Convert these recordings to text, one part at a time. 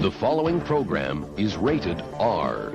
The following program is rated R.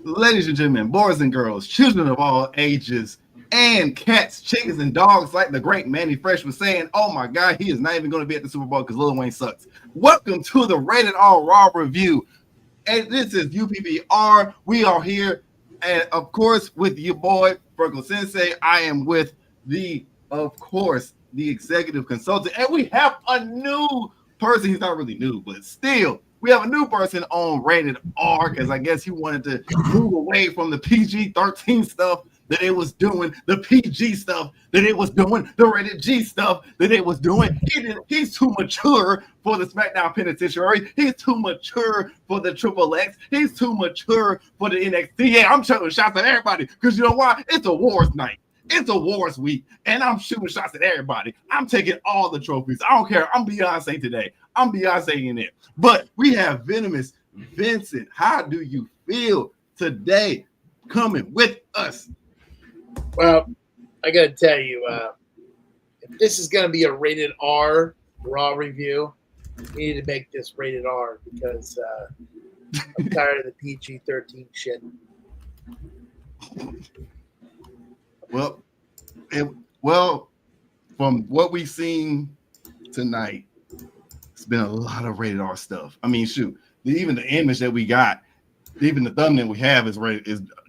Ladies and gentlemen, boys and girls, children of all ages, and cats, chickens, and dogs, like the great Manny Fresh was saying, oh my God, he is not even going to be at the Super Bowl because Lil Wayne sucks. Welcome to the Rated R Raw Review. And this is UPBR. We are here, and of course, with your boy, Freckled Sensei. I am with of course, the executive consultant. And we have a new person. He's not really new, but still. We have a new person on Rated R because I guess he wanted to move away from the PG-13 stuff that it was doing, the PG stuff that it was doing, the Rated G stuff that it was doing. He's too mature for the SmackDown Penitentiary. He's too mature for the Triple X. He's too mature for the NXT. Yeah, I'm shooting shots at everybody because you know why? It's awards night. It's awards week, and I'm shooting shots at everybody. I'm taking all the trophies. I don't care. I'm Beyonce today. I'm Beyonce in it. But we have Venomous Vincent. How do you feel today coming with us? Well, I got to tell you, if this is going to be a Rated R Raw review, we need to make this Rated R because I'm tired of the PG-13 shit. Well, from what we've seen tonight, it's been a lot of Rated R stuff. I mean, shoot, even the image that we got, even the thumbnail we have is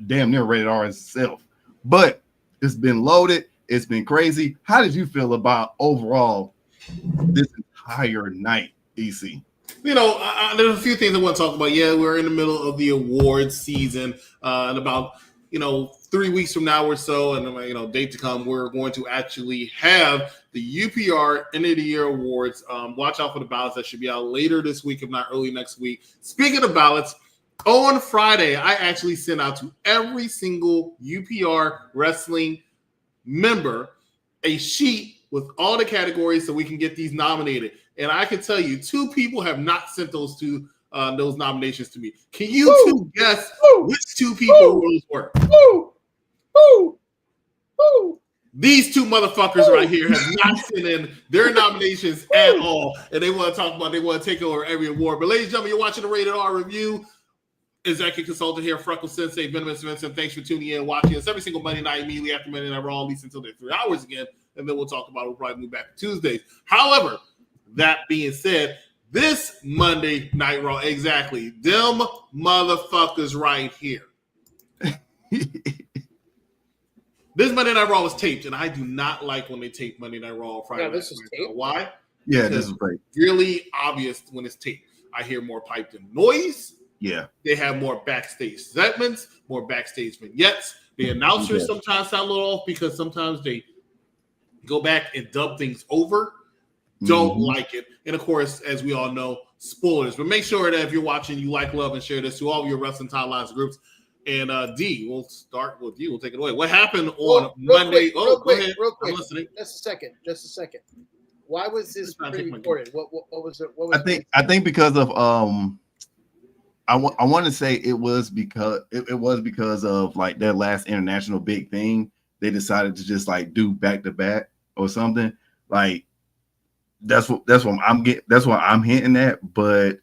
damn near Rated R itself. But it's been loaded. It's been crazy. How did you feel about overall this entire night, EC? You know, there's a few things I want to talk about. Yeah, we're in the middle of the awards season, and about 3 weeks from now or so, and date to come, we're going to actually have the UPR End of the Year Awards. Watch out for the ballots that should be out later this week, if not early next week. Speaking of ballots, on Friday, I actually sent out to every single UPR wrestling member a sheet with all the categories so we can get these nominated. And I can tell you, 2 people have not sent those nominations to me. Can you two guess which 2 people those were? These 2 motherfuckers right here have not sent in their nominations at all, and they want to take over every award. But ladies and gentlemen, you're watching the Rated R Review. Executive consultant here, Freckled Sensei, Venomous Vincent. Thanks for tuning in and watching us every single Monday night, immediately after Monday Night Raw, at least until they're 3 hours again, and then we'll talk about it. We'll probably move back to Tuesdays. However, that being said, this Monday Night Raw, exactly, them motherfuckers right here. This Monday Night Raw was taped, and I do not like when they tape Monday Night Raw on Friday. Yeah, this is taped. Why? Yeah, this is great. Really obvious when it's taped. I hear more piped in noise. Yeah. They have more backstage segments, more backstage vignettes. The announcers sometimes sound a little off because sometimes they go back and dub things over. Don't like it. And of course, as we all know, spoilers. But make sure that if you're watching, you like, love, and share this to all of your wrestling timelines groups. And D, we'll start with you. We'll take it away. What happened on Monday? Real quick. I'm listening. Just a second. Why was this pre-recorded? What was it? What was I think because of I want to say it was because of like their last international big thing. They decided to just like do back to back or something. Like that's what I'm hinting at. But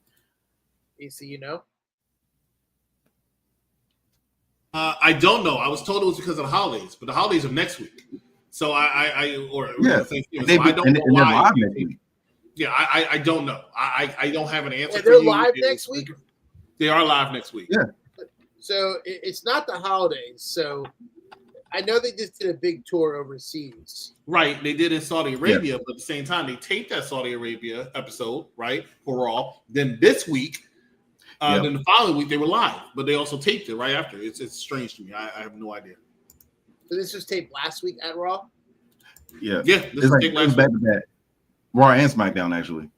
I don't know. I was told it was because of the holidays, but the holidays are next week. So I don't know why. Yeah, I don't know. I don't have an answer. They're live next week. They are live next week. Yeah. So it's not the holidays. So I know they just did a big tour overseas. Right. They did in Saudi Arabia, but at the same time, they taped that Saudi Arabia episode, right, for Raw. Then this week, Then the following week they were live, but they also taped it right after. It's strange to me. I have no idea. So this was taped last week at Raw? Yeah. Yeah, this was taped last back week. to back. Raw and SmackDown, actually.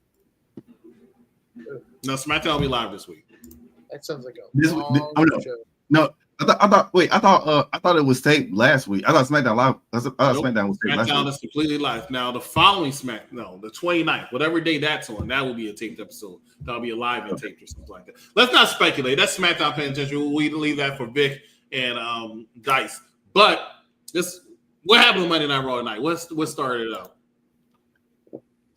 No, SmackDown will be live this week. That sounds like a long show. No, I thought it was taped last week. I thought SmackDown live. I thought SmackDown was taped last SmackDown week. is completely live. Now the following the 29th, whatever day that's on, that will be a taped episode. That'll be a live and taped or something like that. Let's not speculate. That's SmackDown Penitentiary. We leave that for Vic and Dice. But what happened on Monday Night Raw tonight? What started it out?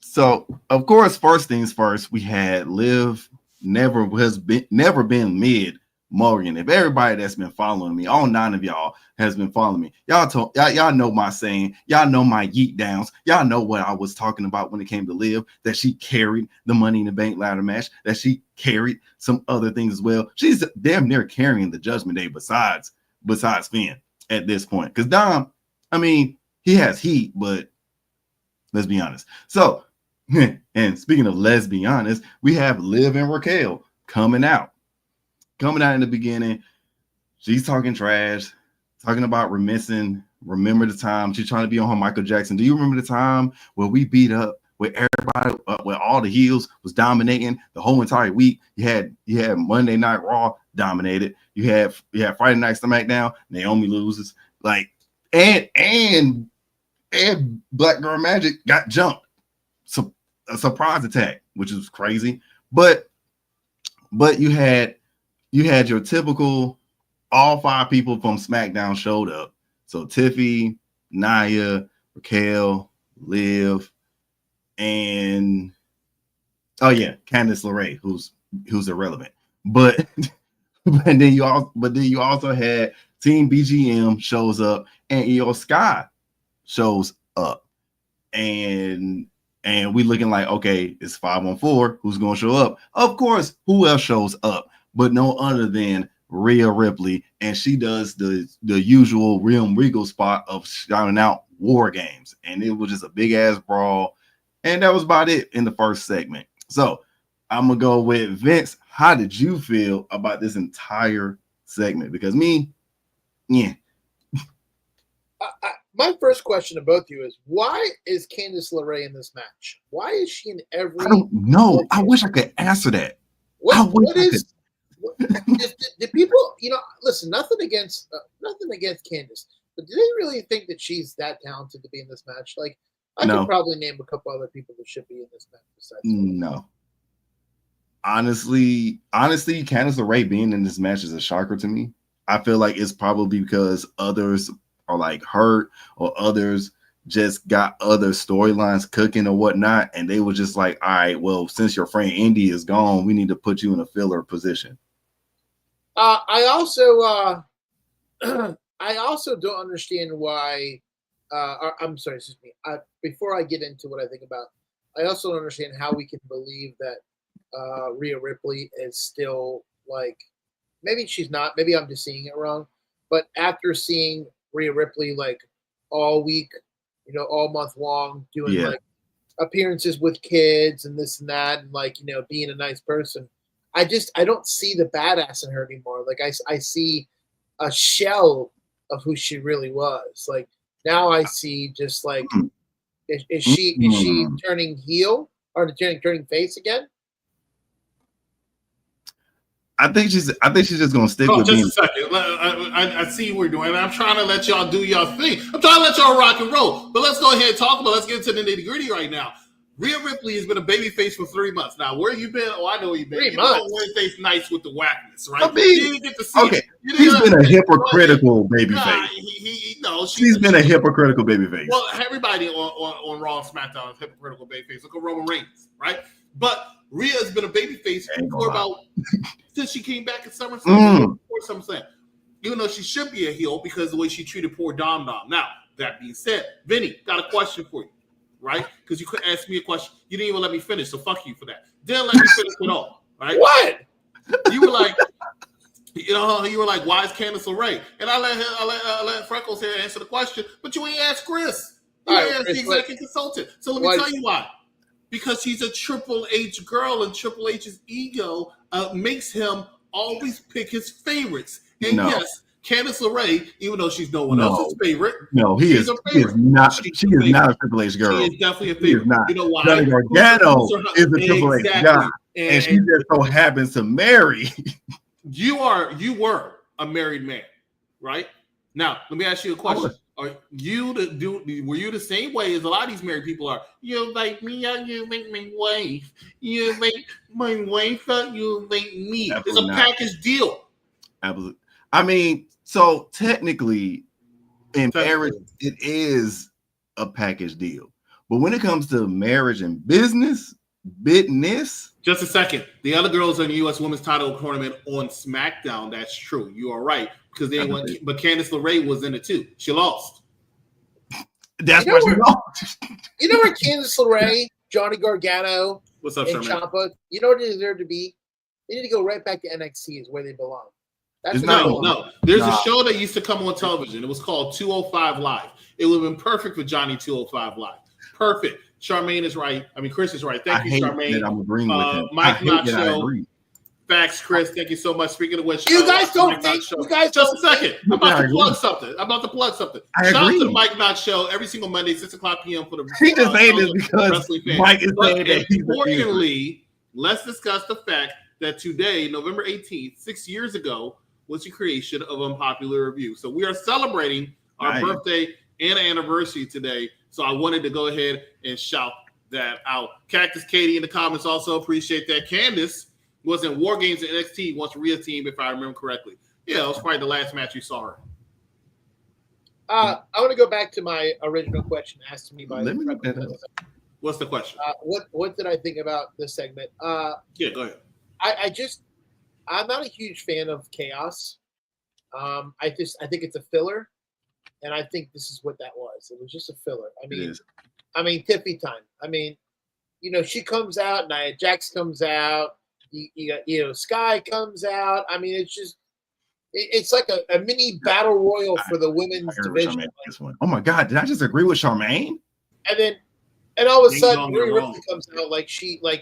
So of course, first things first, we had Liv never been mid Morgan. If everybody that's been following me, all 9 of y'all has been following me, y'all know my saying, y'all know my yeet downs, y'all know what I was talking about when it came to Liv, that she carried the Money in the Bank ladder match, that she carried some other things as well. She's damn near carrying the Judgment Day besides Finn at this point. Because Dom, I mean, he has heat, but let's be honest. So, and speaking of let's be honest, we have Liv and Raquel coming out in the beginning. She's talking trash, talking about remember the time. She's trying to be on her Michael Jackson. Do you remember the time where we beat up, where everybody, where all the heels was dominating the whole entire week? You had Monday Night Raw dominated. You had Friday Night SmackDown. Naomi loses. Like, and Black Girl Magic got jumped. So a surprise attack, which is crazy. But you had your typical, all 5 people from SmackDown showed up. So Tiffy, Nia, Raquel, Liv, and Candice LeRae, who's irrelevant. But then you also had Team BGM shows up, and Io Sky shows up, and we looking like, okay, it's 5-on-4. Who's gonna show up? Of course, who else shows up? But no other than Rhea Ripley, and she does the usual Realm Regal spot of shouting out War Games, and it was just a big ass brawl, and that was about it in the first segment. So I'm gonna go with Vince. How did you feel about this entire segment? Because my first question to both of you is, why is Candice LeRae in this match? Why is she in every? I don't know. I wish I could answer that. The people, listen, nothing against Candice, but do they really think that she's that talented to be in this match? Like, I could probably name a couple other people that should be in this match besides her. No. Honestly, Candice LeRae being in this match is a shocker to me. I feel like it's probably because others are like hurt, or others just got other storylines cooking or whatnot, and they were just like, all right, well, since your friend Indy is gone, we need to put you in a filler position. I also don't understand why. I'm sorry, excuse me. Before I get into what I think about, I also don't understand how we can believe that Rhea Ripley is still, like, maybe she's not. Maybe I'm just seeing it wrong. But after seeing Rhea Ripley like all week, all month long, doing like appearances with kids and this and that, and like, being a nice person, I don't see the badass in her anymore. Like I see a shell of who she really was. Like, now I see just like, is she turning heel or turning face again? I think she's just gonna stick with just a second. I see what we're doing. I'm trying to let y'all do y'all thing. I'm trying to let y'all rock and roll. But let's go ahead and talk about. Let's get into the nitty gritty right now. Rhea Ripley has been a babyface for 3 months now. Where you been? Oh, I know where you've been. 3 months. Wednesday's nights with the whackness, right? I mean, you didn't get to see it. She's been a hypocritical babyface. She's been a hypocritical babyface. Well, everybody on Raw and SmackDown is hypocritical babyface. Look at Roman Reigns, right? But Rhea has been a babyface for about since she came back at SummerSlam. Or something. Even though she should be a heel because of the way she treated poor Dom. Now, that being said, Vinny, got a question for you, right? Because you couldn't ask me a question. You didn't even let me finish, so fuck you for that. Didn't let me finish at all, right? What? You were like, why is Candice LeRae? And I let Freckles here answer the question, but you ain't asked Chris. You ain't asked the executive consultant. So let me tell you why. Because she's a Triple H girl, and Triple H's ego makes him always pick his favorites. And No. yes, Candice LeRae, even though she's no one No. else's favorite, No, she's a he is favorite. not. She's She a is favorite. not a Triple H girl. She is definitely a She is favorite. not. You know why? Johnny Gargano is a Triple H Exactly. guy, and she just so happens to marry. You were a married man, right? Now, let me ask you a question. Were you the same way as a lot of these married people are? You like me, or you like my wife? You like my wife, or you like me? Absolutely It's a not. package deal. Absolutely. I mean, so technically, in marriage, it is a package deal. But when it comes to marriage and business, just a second. The other girls in the U.S. Women's Title Tournament on SmackDown. That's true. You are right because they went. But Candice LeRae was in it too. She lost. That's why she lost. You know where Candice LeRae, Johnny Gargano, What's up, and Sherman? Ciampa? You know where they deserve to be? They need to go right back to NXT. Is where they belong. That's No. There's a show that used to come on television. It was called 205 Live. It would have been perfect for Johnny 205 Live. Perfect. Charmaine is right. I mean, Chris is right. Thank you, Charmaine. I'm agreeing with him. Mike Not Show. Facts, Chris. Thank you so much. Speaking of which, you guys don't think. You guys just a second. I'm about to plug something. Shout out to the Mike Not Show every single Monday, 6:00 p.m. for the. He just saying this because Mike is saying that. Importantly, let's discuss the fact that today, November 18th, 6 years ago, was the creation of Unpopular Review. So we are celebrating our birthday and anniversary today. So I wanted to go ahead and shout that out. Cactus Katie in the comments also appreciate that. Candice was in War Games at NXT once Rhea team, if I remember correctly. Yeah, it was probably the last match you saw her. I want to go back to my original question asked to me by What's the question? What did I think about this segment? Yeah, go ahead. I'm not a huge fan of chaos. I think it's a filler, and I think this is what that was. It was just a filler. I mean, Tiffy time. I mean, she comes out, Nia Jax comes out, Sky comes out. I mean, it's like a mini battle royal for the women's division. Oh my God, did I just agree with Charmaine? And all of a sudden, Rhea Ripley comes out like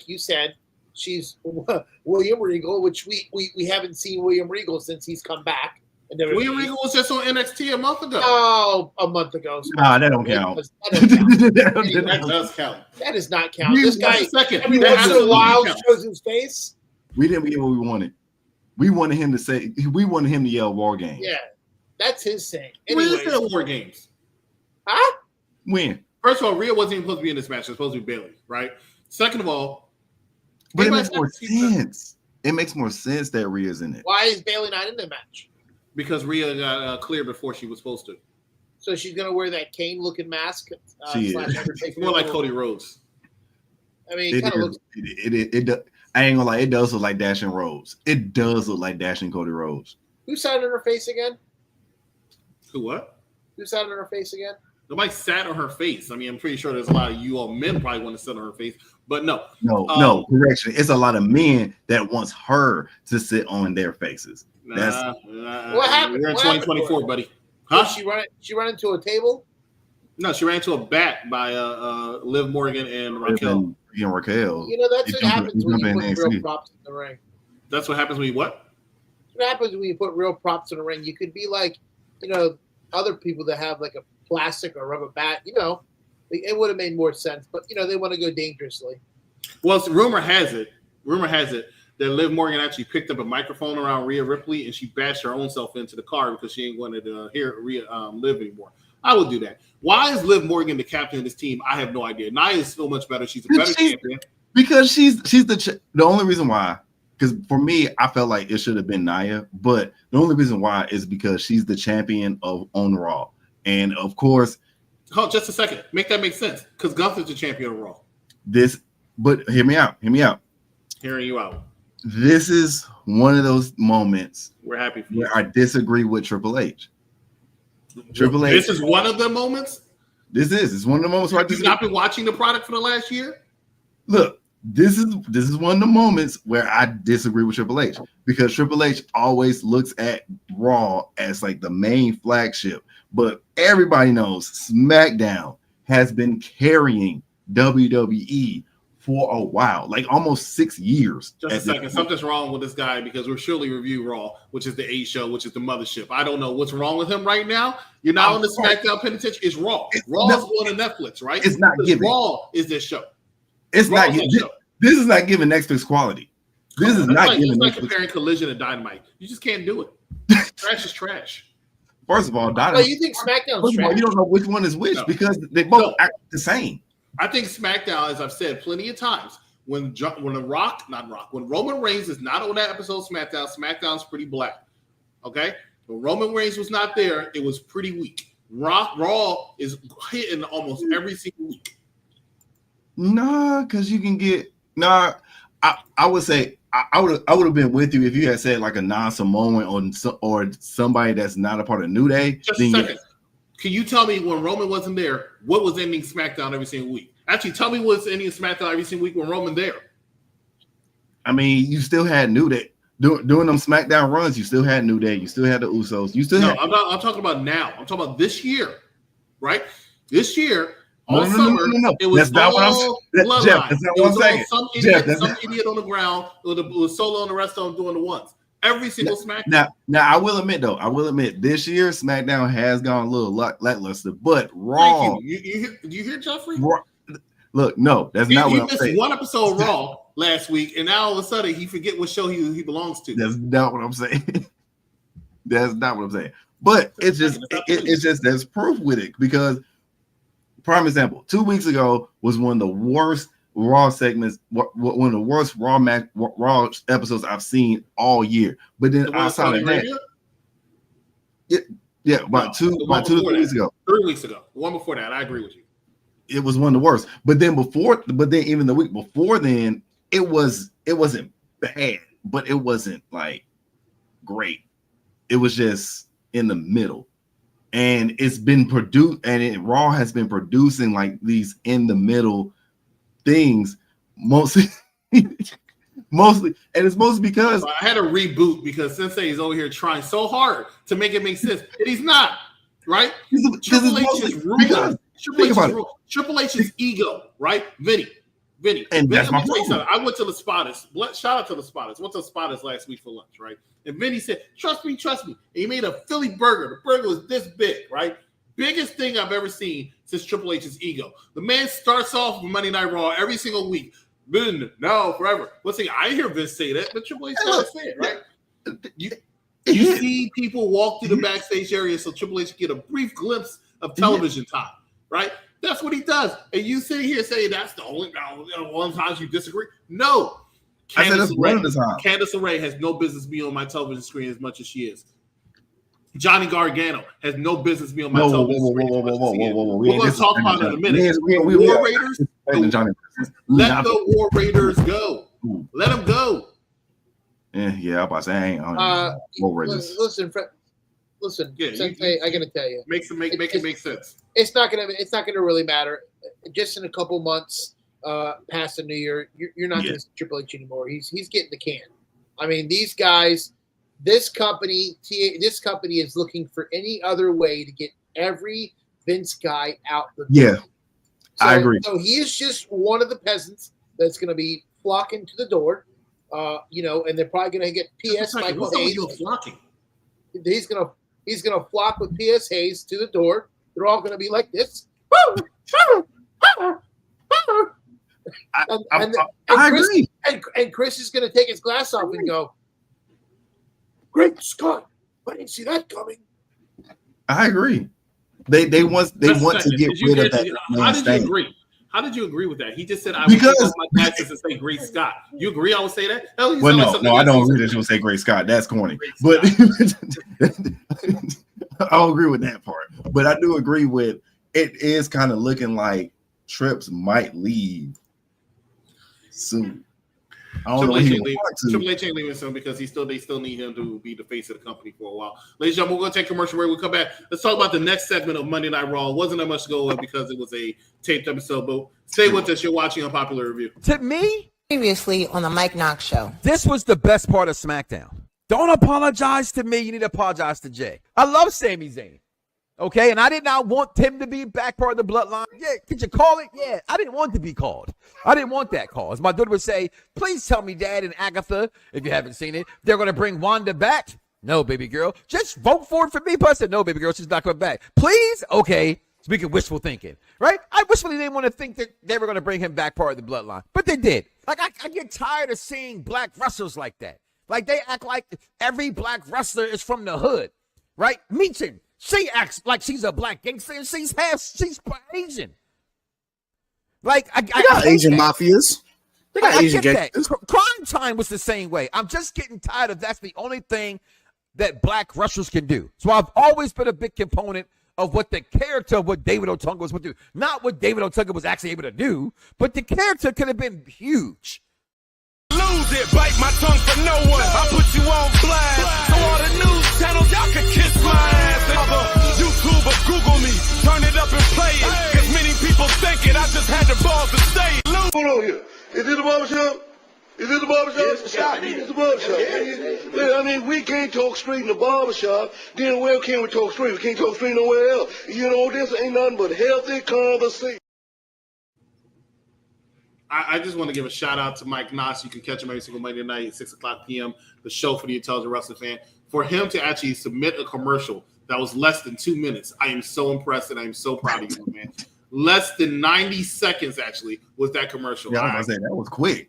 you said. She's William Regal, which we haven't seen William Regal since he's come back. William Regal was just on NXT a month ago. Oh, a month ago. Nah, that don't count. That does count. That does not count. This guy, every once in a while, shows his face. We didn't get what we wanted. We wanted him to yell War Games. Yeah, that's his thing. When is there War Games? Huh? When? First of all, Rhea wasn't even supposed to be in this match. It was supposed to be Bayley, right? Second of all, but it makes more sense. It makes more sense that Rhea's in it. Why is Bayley not in the match? Because Rhea got cleared before she was supposed to. So she's gonna wear that Kane-looking mask. She is. It's more like Cody Rhodes. I mean, it kind of looks. I ain't gonna lie. It does look like Dashing Rhodes. It does look like Dashing Cody Rhodes. Who sat on her face again? Who what? Who sat on her face again? Nobody sat on her face. I mean, I'm pretty sure there's a lot of you all men probably want to sit on her face, but no. No, correction. It's a lot of men that wants her to sit on their faces. What happened? We're in 2024, buddy. Huh? Did she run into a table? No, she ran into a bat by Liv Morgan and Raquel. Raquel. That's what happens when you put real props in the ring. That's what happens when you what? What happens when you put real props in the ring? You could be like, other people that have like a plastic or rubber bat. It would have made more sense, but they want to go dangerously. Well, rumor has it that Liv Morgan actually picked up a microphone around Rhea Ripley and she bashed her own self into the car because she ain't wanted to hear Liv anymore. I would do that. Why is Liv Morgan the captain of this team? I have no idea. Nia is so much better. She's a better champion. Because she's the only reason why. Because for me, I felt like it should have been Nia, but the only reason why is because she's the champion on Raw, and of course. Hold just a second. Make that make sense. Because Gunther's the champion of Raw. But hear me out. Hearing you out. This is one of those moments we're happy for you. Where I disagree with Triple H. Triple H. This is one of the moments. It's one of the moments where You've not been watching the product for the last year. Look, this is one of the moments where I disagree with Triple H because Triple H always looks at Raw as like the main flagship, but everybody knows SmackDown has been carrying WWE for a while, like almost 6 years. Just a second. Something's wrong with this guy because we're surely review Raw, which is the A show, which is the mothership. I don't know what's wrong with him right now. You're not on the SmackDown penitentiary. It's Raw. Raw is going to Netflix, right? It's not giving. Raw is this show. It's Raw not giving. This is not giving Netflix quality. This is not giving. It's like comparing Collision and Dynamite. You just can't do it. Trash is trash. First of all, Dynamite. You think SmackDown's trash? You don't know which one is which because they both act the same. I think SmackDown, as I've said plenty of times, when Roman Reigns is not on that episode of SmackDown, SmackDown's pretty black. Okay? When Roman Reigns was not there, it was pretty weak. Raw is hitting almost every single week. Nah, because you can get I would say I would have been with you if you had said like a non-Samoan or somebody that's not a part of New Day. Just a second. Can you tell me when Roman wasn't there, what was ending SmackDown every single week? Actually, tell me what's ending SmackDown every single week when Roman there. I mean, you still had New Day doing them SmackDown runs. You still had New Day. You still had the Usos. You still had. I'm talking about now. I'm talking about this year, right? This year, all summer, it was that's all bloodline. Jeff, that's not what I'm saying. Some idiot on the ground with Solo and the rest of them doing the ones. Every single SmackDown. Now, I will admit, this year SmackDown has gone a little lackluster, but Raw. You hear Jeffrey? Raw, look, no, that's not what I'm saying. He missed one episode of Raw last week, and now all of a sudden he forget what show he belongs to. That's not what I'm saying. That's not what I'm saying. But it's just there's proof with it because, prime example, 2 weeks ago was one of the worst Raw segments, one of the worst Raw episodes I've seen all year. But then outside of that, about 2 to 3 weeks ago. 3 weeks ago, the one before that, I agree with you. It was one of the worst. But then even the week before then, it wasn't bad, but it wasn't like great. It was just in the middle. And it's been produced, and Raw has been producing like these in the middle things mostly, and it's mostly because I had to reboot because Sensei is over here trying so hard to make it make sense, and he's not right. Triple H's ego, right? Vinny, and that's my problem. I went to the Spotters. Shout out to the Spotters. Went to the Spotters last week for lunch, right? And Vinny said, "Trust me." And he made a Philly burger. The burger was this big, right? Biggest thing I've ever seen since Triple H's ego. The man starts off with Monday Night Raw every single week. Then, now, forever. Let's see. I hear Vince say that, but Triple H doesn't say it, right? You see people walk through the backstage area so Triple H get a brief glimpse of television time, right? That's what he does. And you sit here saying that's the only one time you disagree. No. Candice LeRae has no business being on my television screen as much as she is. Johnny Gargano has no business being on my television screen. We're going to talk about it in a minute. War Raiders. Let the War Raiders go. Let them go. Yeah, I'm about to say I ain't War Raiders. Listen. Yeah, Sensei, I got to tell you, make it make sense. It's not gonna really matter. Just in a couple months past the new year, you're not going to see Triple H anymore. He's getting the can. I mean, these guys. This company is looking for any other way to get every Vince guy out the door. Yeah, I agree. So he is just one of the peasants that's going to be flocking to the door, and they're probably going to get P.S. Michael Hayes. Flocking? He's going to flock with P.S. Hayes to the door. They're all going to be like this. I agree. And Chris is going to take his glass off and go, "Great Scott! I didn't see that coming." I agree. They want to get rid of that. How did you agree? How did you agree with that? He just said, "I would take off my taxes and say Great Scott." You agree? I would say that. No, I don't agree that you would say Great Scott. That's corny. But I don't agree with that part. But I do agree with it. Is kind of looking like Trips might leave soon. Triple H ain't leaving soon because they still need him to be the face of the company for a while. Ladies and gentlemen, we're going to take commercial break. We'll come back. Let's talk about the next segment of Monday Night Raw. It wasn't that much to go with because it was a taped episode, but stay with us. You're watching Unpopular Review. To me? Previously on the Mike Knox Show. This was the best part of SmackDown. Don't apologize to me. You need to apologize to Jay. I love Sami Zayn. Okay, and I did not want him to be back part of the bloodline. Yeah, could you call it? Yeah, I didn't want to be called. I didn't want that call. As my daughter would say, please tell me, Dad and Agatha, if you haven't seen it, they're going to bring Wanda back. No, baby girl. Just vote for it for me. But I said, no, baby girl, she's not coming back. Please? Okay. Speaking of wishful thinking, right? I wishfully didn't want to think that they were going to bring him back part of the bloodline, but they did. Like, I get tired of seeing black wrestlers like that. Like, they act like every black wrestler is from the hood, right? Meechin, she acts like she's a black gangster and she's Asian. Like, I got Asian mafias. They got Asian gangsters. Crime Time was the same way. I'm just getting tired of that's the only thing that black wrestlers can do. So I've always been a big component of what the character of what David Otunga was able to do. Not what David Otunga was actually able to do, but the character could have been huge. Lose it, bite my tongue for no one. I put you on blast. So all the news channels, y'all can kiss my ass. Other YouTube or Google me, turn it up and play it. Cause many people think it, I just had the balls to say it. Hold on here. Is it the barbershop? Is it the barbershop? It's the barbershop. I mean, we can't talk straight in the barbershop. Then where can we talk straight? We can't talk straight nowhere else. You know, this ain't nothing but healthy conversation. I just want to give a shout out to Mike Knox. You can catch him every single Monday night at 6 o'clock p.m., the show for the intelligent wrestling fan. For him to actually submit a commercial that was less than 2 minutes, I am so impressed and I am so proud of you, man. Less than 90 seconds, actually, was that commercial. Yeah, I was going to say, that was quick.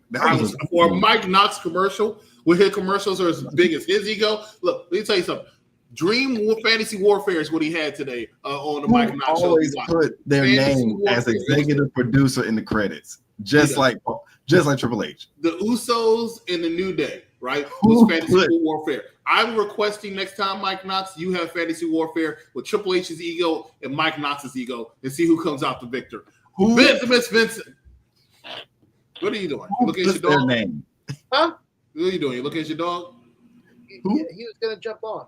For a Mike Knox commercial, where his commercials are as big as his ego. Look, let me tell you something. Dream Fantasy Warfare is what he had today on the Mike Knox show. Always put their name as executive producer in the credits, just like Triple H. The Usos in the New Day, right? Was Fantasy Warfare. I'm requesting next time, Mike Knox, you have Fantasy Warfare with Triple H's ego and Mike Knox's ego, and see who comes out the victor. Venomous Vincent. What are you doing? You looking at your dog? Name? Huh? What are you doing? You looking at your dog? He was gonna jump on.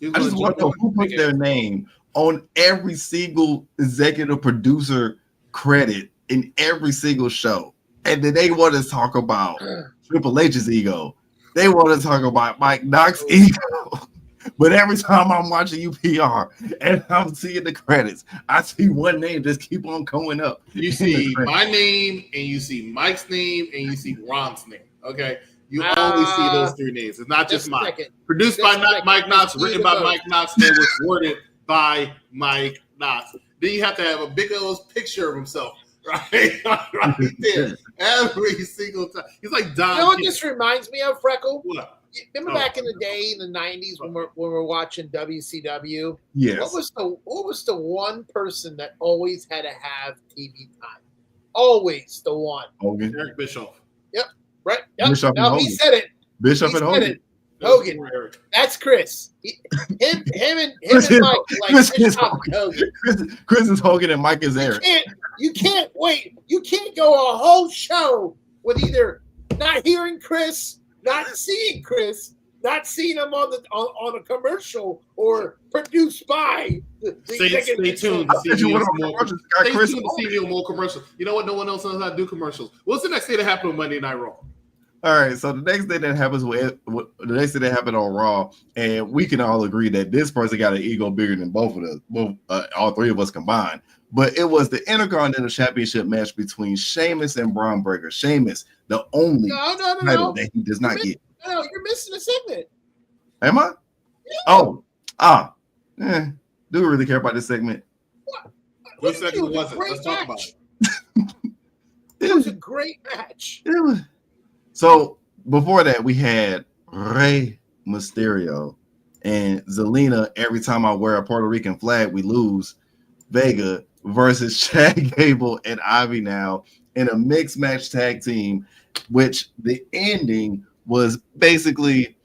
I just want to know who put their name on every single executive producer credit in every single show. And then they want to talk about Triple H's ego. They want to talk about Mike Knox's ego. But every time I'm watching UPR and I'm seeing the credits, I see one name just keep on going up. You see my name, and you see Mike's name, and you see Ron's name. Okay? You always see those three names. It's not just Mike. Produced by Mike Knox, written by Mike Knox, and was worded by Mike Knox. Then you have to have a big old picture of himself. Right there, every single time. He's like Don. You know what this reminds me of, Freckle? What? Remember back in the day in the '90s when we're watching WCW? Yes. What was the one person that always had to have TV time? Always the one. Hogan. Eric Bischoff. Yep. Right. Yep. Bishop no, he said it. Bishop and Hogan. Hogan. That's Chris. Him and Mike like Bishop Hogan. Chris is Hogan and Mike is Eric. You can't wait. You can't go a whole show with either not hearing Chris, not seeing Chris, not seeing him on a commercial or produced by the Stay tuned to see more commercials. You know what? No one else knows how to do commercials. What's the next thing that happened on Monday Night Raw? All right, so the next thing that happens happened on Raw, and we can all agree that this person got an ego bigger than both of us, all three of us combined. But it was the Intercontinental Championship match between Sheamus and Bron Breakers. Sheamus, the only title that he does not get. No, you're missing a segment. Am I? Yeah. Do we really care about this segment? What segment was it? Let's talk about it. It was a great match. It was. So before that, we had Rey Mysterio and Zelina. Every time I wear a Puerto Rican flag, we lose. Vega versus Chad Gable and Ivy Now in a mixed match tag team, which the ending was basically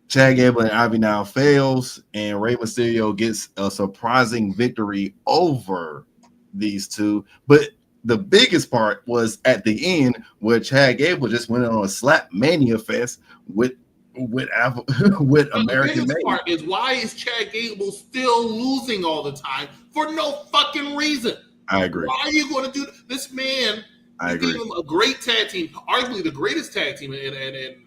Chad Gable and Ivy Now fails, and Rey Mysterio gets a surprising victory over these two. But the biggest part was at the end where Chad Gable just went on a slap mania fest with American The biggest Made. part is, why is Chad Gable still losing all the time for no fucking reason? I agree. Why are you going to do this, man? I agree. Gave him a great tag team, arguably the greatest tag team in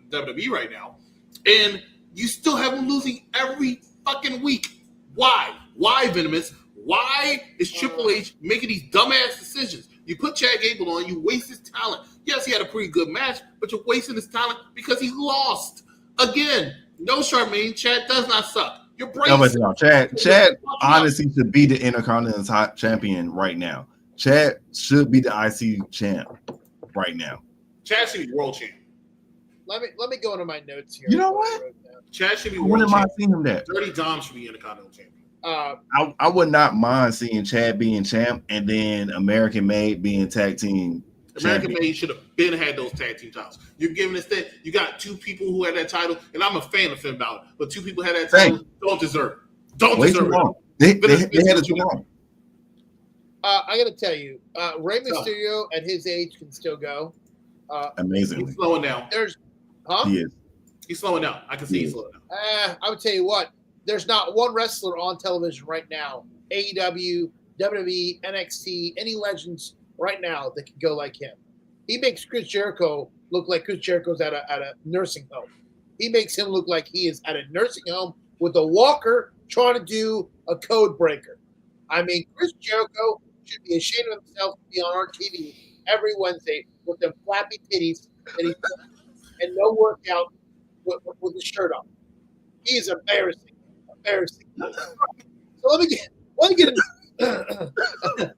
WWE right now, and you still have him losing every fucking week. Why? Why, Venomous? Why is Triple H making these dumbass decisions? You put Chad Gable on, you waste his talent. Yes, he had a pretty good match, but you're wasting his talent because he lost. Again, no, Charmaine, Chad does not suck. You're brazen. No, Chad honestly should be the Intercontinental Champion right now. Chad should be the IC champ right now. Chad should be world champ. Let me go into my notes here. You know what? Chad should be When world am I champ. seeing him that? Dirty Dom should be Intercontinental champion. I would not mind seeing Chad being champ and then American Made being tag team. American Made should have been had those tag team titles. You're giving this thing. You got two people who had that title, and I'm a fan of Finn Balor, but two people had that title don't deserve it. Don't deserve it. They had it too long. I got to tell you, Rey Mysterio at his age can still go. Amazingly. He's slowing down. He is. He's slowing down. I can see he's slowing down. I would tell you what. There's not one wrestler on television right now, AEW, WWE, NXT, any legends right now that can go like him. He makes Chris Jericho look like Chris Jericho's at a nursing home. He makes him look like he is at a nursing home with a walker trying to do a code breaker. I mean, Chris Jericho should be ashamed of himself to be on our TV every Wednesday with them flappy titties that he's and no workout with his shirt on. He is embarrassing. So let me get into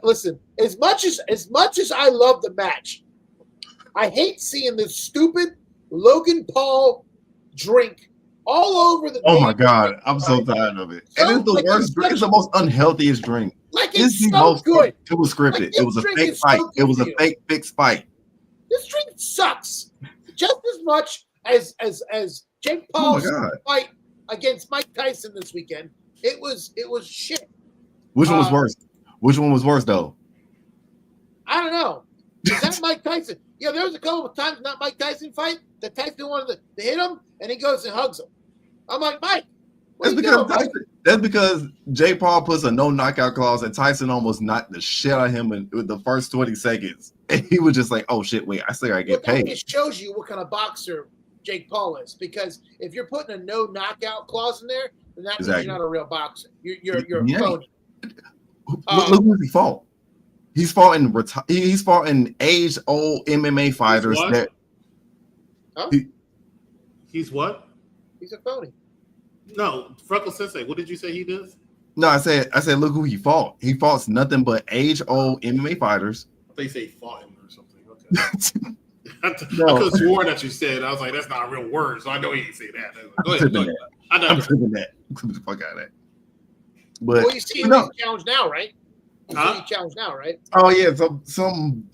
listen, as much as I love the match, I hate seeing this stupid Logan Paul drink all over the Oh my god, I'm so tired of it. And it's the worst drink. It's the most unhealthiest drink. Like it's so good. It was scripted. Like, it was a fake fight. It was a fake fixed fight. This drink sucks just as much as Jake Paul's fight against Mike Tyson this weekend. It was shit. Which one was worse? Which one was worse though? I don't know. Is that Mike Tyson? Yeah, there was a couple of times not Mike Tyson fight that Tyson wanted to hit him, and he goes and hugs him. I'm like, Mike, what that's because Jake Paul puts a no knockout clause, and Tyson almost knocked the shit out of him in the first 20 seconds. And he was just like, "Oh shit, wait, I still gotta get paid." It shows you what kind of boxer Jake Paul is, because if you're putting a no knockout clause in there, then that means you're not a real boxer. You're a phony. Look who he fought. He's fought in age-old MMA fighters that. Huh? He's what? He's a phony. No, Freckled Sensei. What did you say he does? No, I said, look who he fought. He fought nothing but age-old MMA fighters. They say fought him or something. Okay. I could have sworn that you said. I was like, that's not a real word, so I know he didn't say that. Go ahead. I'm tripping that. Get the fuck out of that. But you see him challenged now, right? Challenged now, right? Oh yeah, some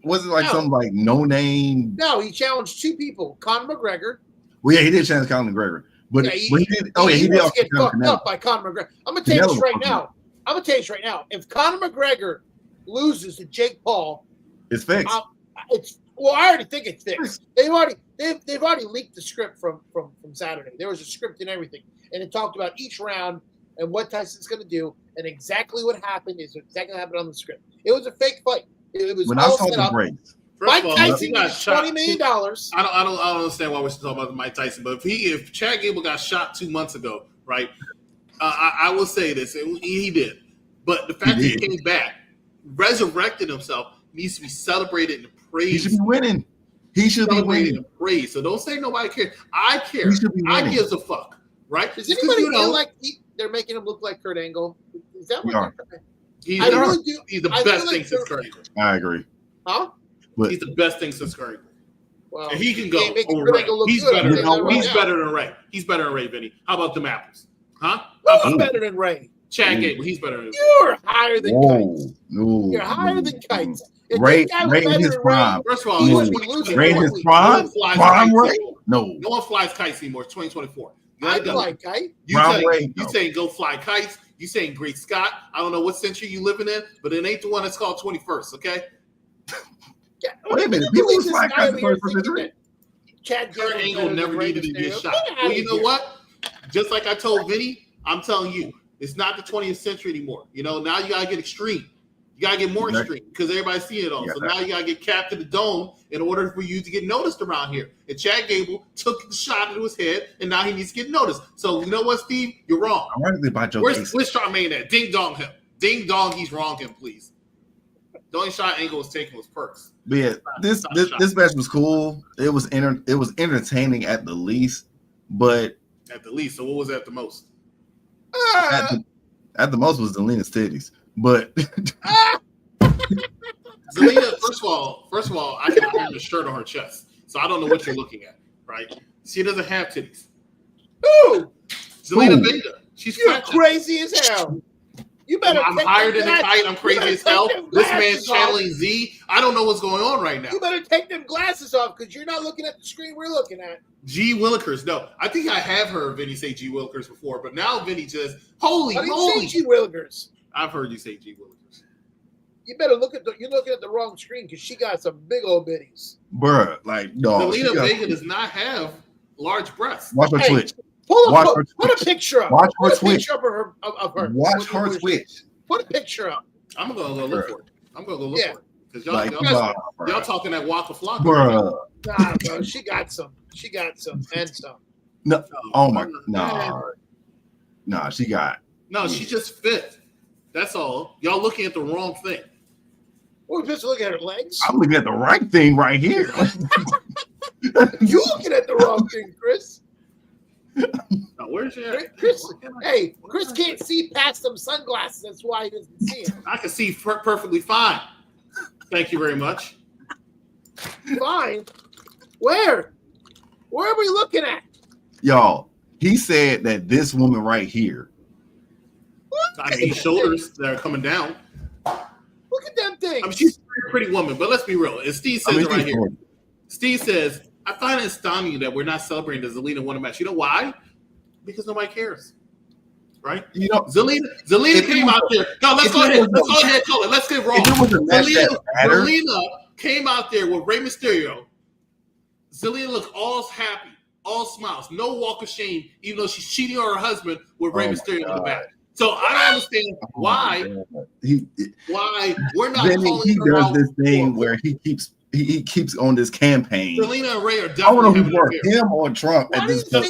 was it like some like no name? No, he challenged two people, Conor McGregor. Well, yeah, he did challenge Conor McGregor, but he did. Oh yeah, he did get fucked up by Conor McGregor. I'm gonna tell you this right now. If Conor McGregor loses to Jake Paul, it's fixed. I already think it's fixed. They've already leaked the script from Saturday. There was a script and everything, and it talked about each round and what Tyson's going to do, and exactly what happened is exactly what happened on the script. It was a fake fight. It was when all I saw set the up. breaks. Mike Tyson got $20 million. I don't understand why we're still talking about Mike Tyson, but if Chad Gable got shot 2 months ago, right? I will say this: he did, but the fact that he came back, resurrected himself, needs to be celebrated and praised. He should be winning. He should be winning and praised. So don't say nobody cares. I care. I gives a fuck. Right? Does anybody feel like they're making him look like Kurt Angle? Is that what he's the best thing since Kurt Angle. I agree. Huh? But he's the best thing since Kurt Angle. Well, and he can go. He's better than Ray. He's better than Ray, Vinny. How about them apples? Huh? Who's better than Ray? Chad Gable. He's better than You're higher than Kites. You're higher than Kites. Ray in his prime. First of all, Ray in his prime. Ray? No one flies kites anymore. It's 2024. I fly kite. You saying go fly kites. You saying Great Scott. I don't know what century you living in, but it ain't the one that's called 21st, okay? Wait a minute. People fly kites in the 21st century. Kurt Angle never needed to get shot. Well, you know what? Just like I told Vinny, I'm telling you, it's not the 20th century anymore. You know, now you got to get extreme. You gotta get more extreme because everybody's seeing it all. Yeah. So now you gotta get capped to the dome in order for you to get noticed around here. And Chad Gable took the shot into his head, and now he needs to get noticed. So you know what, Steve? You're wrong. Ironically, by Joe Where's Casey. Charmaine at? Ding dong him. Ding dong, he's wrong him, please. The only shot Angle was taking was Perks. But yeah, this match was cool. It was entertaining at the least, but At the least. So what was at the most? at the most was Zelina's titties. But Zelina, first of all, I can hear the shirt on her chest, so I don't know what you're looking at, right? She doesn't have titties. Ooh, Zelina Vega, she's you're fat. crazy as hell. You better. I'm higher than the kite. I'm crazy as hell. This man's channeling off. Z. I don't know what's going on right now. You better take them glasses off because you're not looking at the screen we're looking at. G Willikers. No, I think I have heard Vinny say G Willikers before, but now Vinny just holy Why do you moly. say G Willikers? I've heard you say G Willikers. You better look at you're looking at the wrong screen because she got some big old bitties. bruh, like no. Zelina Vega does not have large breasts. Watch her twitch. Put Watch a picture up. Watch her Put a twitch. picture up of her. Watch her twitch. Put a picture up. I'm gonna go look for it. I'm gonna go look for it because y'all talking that Waka Flocka. Bruh. Nah, bro, she got some and some. No, oh my, nah, she got. No, she just fit. That's all. Y'all looking at the wrong thing. We're just looking at her legs. I'm looking at the right thing right here. You looking at the wrong thing, Chris. Now, where's she at? Chris can't see past them sunglasses. That's why he doesn't see it. I can see perfectly fine. Thank you very much. Fine. Where? Where are we looking at? Y'all, he said that this woman right here. I see shoulders that are coming down. Look at them things. I mean, she's a pretty woman, but let's be real. And Steve says it right here. Cool. Steve says, I find it astounding that we're not celebrating the Zelina won a match. You know why? Because nobody cares. Right? You know, Zelina came out there. No, let's go ahead. Call it. Let's get wrong. Zelina came out there with Rey Mysterio. Zelina looked all happy, all smiles, no walk of shame, even though she's cheating on her husband with Rey Mysterio in the back. So I don't understand why we're not calling he her does out this thing where he keeps on this campaign. Zelina and Rey are I don't know definitely who's having an worse, affair. him or Trump at this point.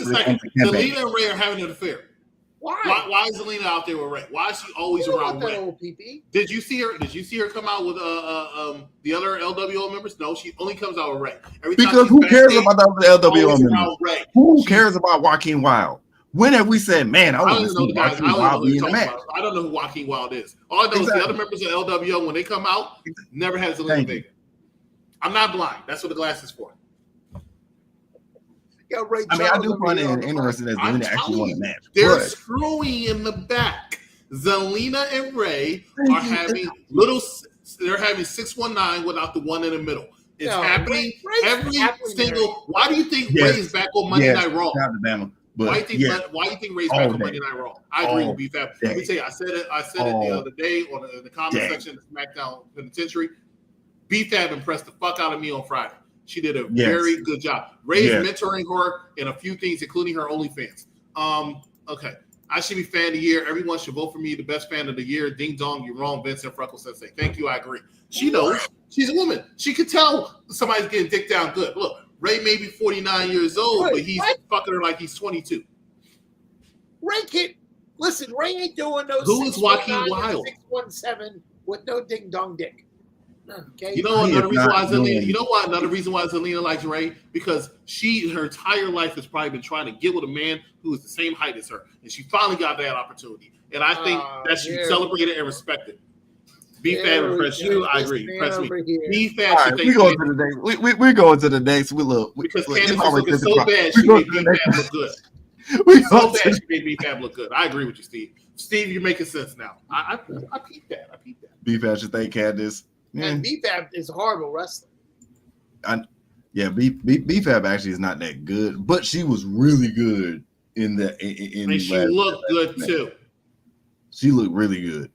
Zelina and Rey are having an affair. Why is Zelina out there with Rey? Why is she always around Rey? Did you see her come out with the other LWO members? No, she only comes out with Rey. Because who cares about the other LWO members? Who cares about Joaquin Wilde? When have we said, man, I want to see Joaquin Wilde be in the match? I don't know who Joaquin Wilde is. All I know is the other members of LWO, when they come out, never had Zelina Vega. I'm not blind. That's what the glass is for. I mean, I do find it interesting that Zelina actually won a match. They're screwing in the back. Zelina and Rey are having they're having 619 without the one in the middle. It's happening every single. Why do you think Rey is back on Monday Night Raw? Why do you think Rey's back on Monday Night Raw? I agree with B-Fab. Let me tell you, I said it the other day in the comment section of SmackDown Penitentiary. B-Fab impressed the fuck out of me on Friday. She did a very good job. Rey is mentoring her in a few things, including her OnlyFans. Okay. I should be fan of the year. Everyone should vote for me the best fan of the year. Ding dong, you're wrong, Vincent Freckled Sensei. Thank you, I agree. She knows. She's a woman. She could tell somebody's getting dick down good. Look, Rey may be 49 years old, but he's fucking her like he's 22. Rey ain't doing no. Who is Joaquin Wilde? 617 with no ding dong dick. Okay. You know another reason why Zelina. You know why another reason why Zelina likes Rey, because her entire life has probably been trying to get with a man who is the same height as her, and she finally got that opportunity. And I think that should be celebrated and respected. B-Fab impressed you. I agree. Impressed me. B-Fab should we go to the next. We going to the next. We look because Candace was looking so bad. She made B-Fab look good. So bad she made B-Fab look good. I agree with you, Steve. Steve, you're making sense now. I peeped that. B-Fab should thank Candace. And B-Fab is a horrible wrestler. B-Fab actually is not that good, but she was really good in and she looked good too. She looked really good.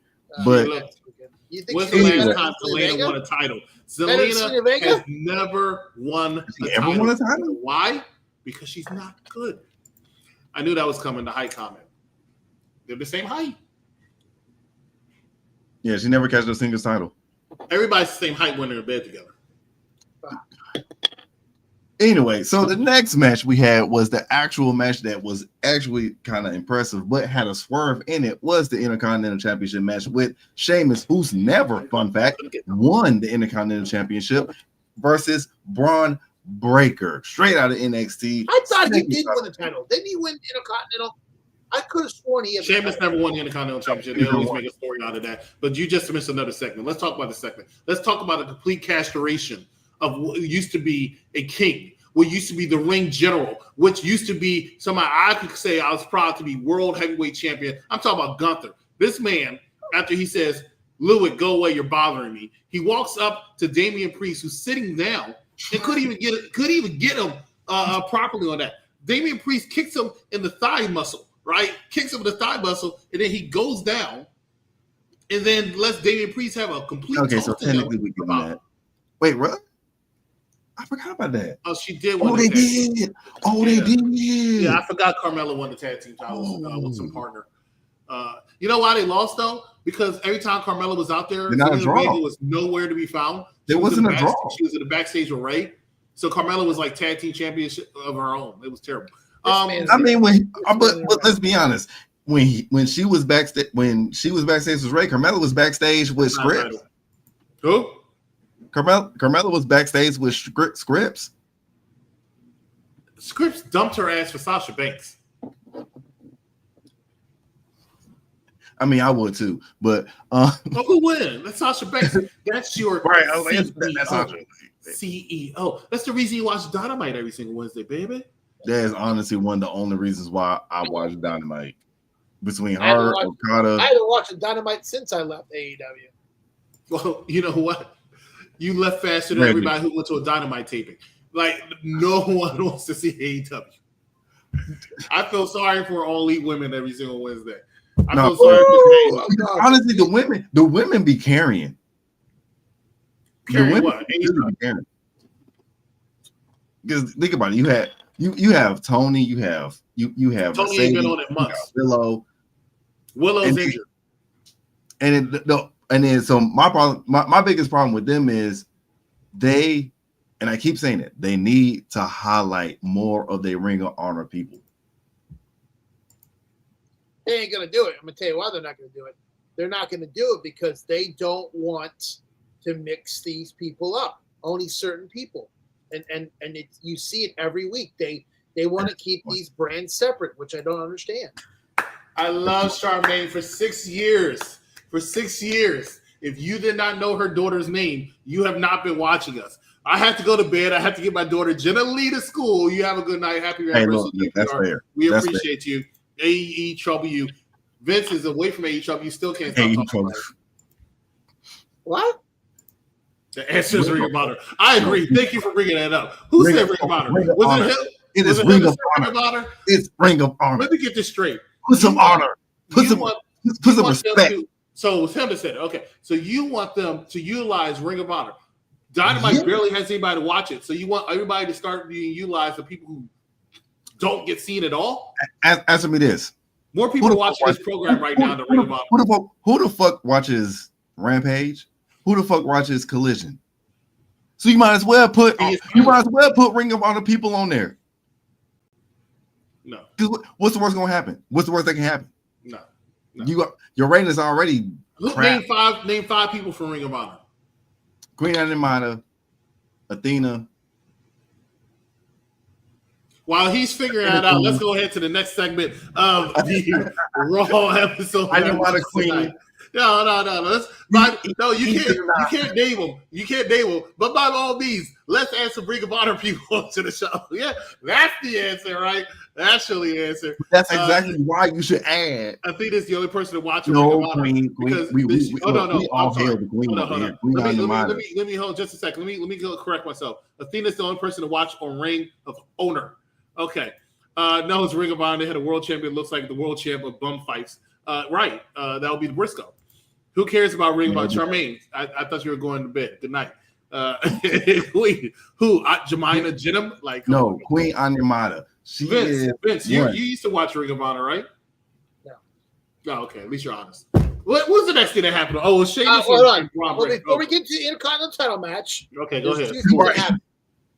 But when's the last time Zelina won a title? Zelina has never won a title. Why? Because she's not good. I knew that was coming, the height comment. They're the same height. Yeah, she never catch a singles title. Everybody's the same height when they're in bed together. Anyway, so the next match we had was the actual match that was actually kind of impressive, but had a swerve in it. Was the Intercontinental Championship match with Sheamus, who's never, fun fact, won the Intercontinental Championship, versus Bron Breaker, straight out of NXT. I thought he did win the title. Didn't he win Intercontinental? I could have sworn he had. Sheamus never won the Intercontinental Championship. They always make a story out of that. But you just missed another segment. Let's talk about the segment. Let's talk about the complete castration of what used to be a king, what used to be the ring general, which used to be somebody I could say I was proud to be world heavyweight champion. I'm talking about Gunther. This man, after he says, Louis, go away, you're bothering me, he walks up to Damian Priest, who's sitting down, and couldn't even get him properly on that. Damian Priest kicks him in the thigh muscle, right? Kicks him in the thigh muscle, and then he goes down, and then lets Damian Priest have a complete. Okay, so technically we give him that. Wait, what? I forgot about that. Oh, she did. They did. Oh, they did. Yeah, I forgot Carmella won the tag team titles with some partner. You know why they lost though? Because every time Carmella was out there, Vega was nowhere to be found. There wasn't a draw. She was in the backstage with Ray, so Carmella was like tag team championship of her own. It was terrible. I mean, but let's be honest. When she was backstage, with Ray, Carmella was backstage with Scripps. Who? Carmella was backstage with Scripps. Scripps dumped her ass for Sasha Banks. I mean, I would too, but who win? That's Sasha Banks. That's your right. That's Sasha. CEO. That's the reason you watch Dynamite every single Wednesday, baby. That is honestly one of the only reasons why I watch Dynamite. Between her, Okada. I haven't watched Dynamite since I left AEW. Well, you know what? You left faster than everybody who went to a Dynamite taping. Like, no one wants to see AEW. I feel sorry for all elite women every single Wednesday. I feel sorry for honestly, the women be carrying. Carrying what? Because think about it, you have Tony, you have Tony Mercedes, ain't been on it months. Willow's injured. And then so my biggest problem with them is and I keep saying it, they need to highlight more of their Ring of Honor people. They ain't gonna do it. I'm gonna tell you why they're not gonna do it. They're not gonna do it because they don't want to mix these people up. Only certain people, and you see it every week. They want to keep these brands separate, which I don't understand. I love Charmaine for 6 years. For 6 years. If you did not know her daughter's name, you have not been watching us. I have to go to bed. I have to get my daughter Jenna Lee to school. You have a good night. Happy anniversary. That's fair. We appreciate you. AEW. Vince is away from AEW. You still can't stop talking about it. What? The answer is Ring of Honor. I agree. Thank you for bringing that up. Who said Ring of Honor? Was it him? It is Ring of Honor. It's Ring of Honor. Let me get this straight. Put some honor. Put some respect. So it was him that said it. Okay. So you want them to utilize Ring of Honor. Dynamite barely has anybody to watch it. So you want everybody to start being utilized the people who don't get seen at all? Answer me this. More people watching this program right now than Ring of Honor. Who the fuck watches Rampage? Who the fuck watches Collision? So you might as well put Ring of Honor people on there. No. What's the worst gonna happen? What's the worst that can happen? No. Your ratings already crap. Name five people from Ring of Honor. Queen Animata, Athena. While he's figuring that out, let's go ahead to the next segment of the Raw episode. I didn't want a queen. No, you can't name them. You can't name them. But by all means, let's add some Ring of Honor people to the show. Yeah, that's the answer, right? That's really the answer. That's exactly why you should add. I think it's the only person to watch Ring No, of Honor. Queen. We all hail the Queen. Let me hold just a second. Let me go correct myself. Athena's the only person to watch on Ring of Honor. Okay. No, it's Ring of Honor. They had a world champion. Looks like the world champ of bum fights. Right. That would be the Briscoe. Who cares about Ring of Honor? Charmaine. I thought you were going to bed. Good night. Queen. Who? Jemina Jenham? Like no, Queen Animata. Vince, you used to watch Ring of Honor, right? No. Oh, okay. At least you're honest. What's the next thing that happened? Oh, Sheamus. Hold on. Bron Well, Breakers. before we get to the Intercontinental title match, Okay, go there's ahead.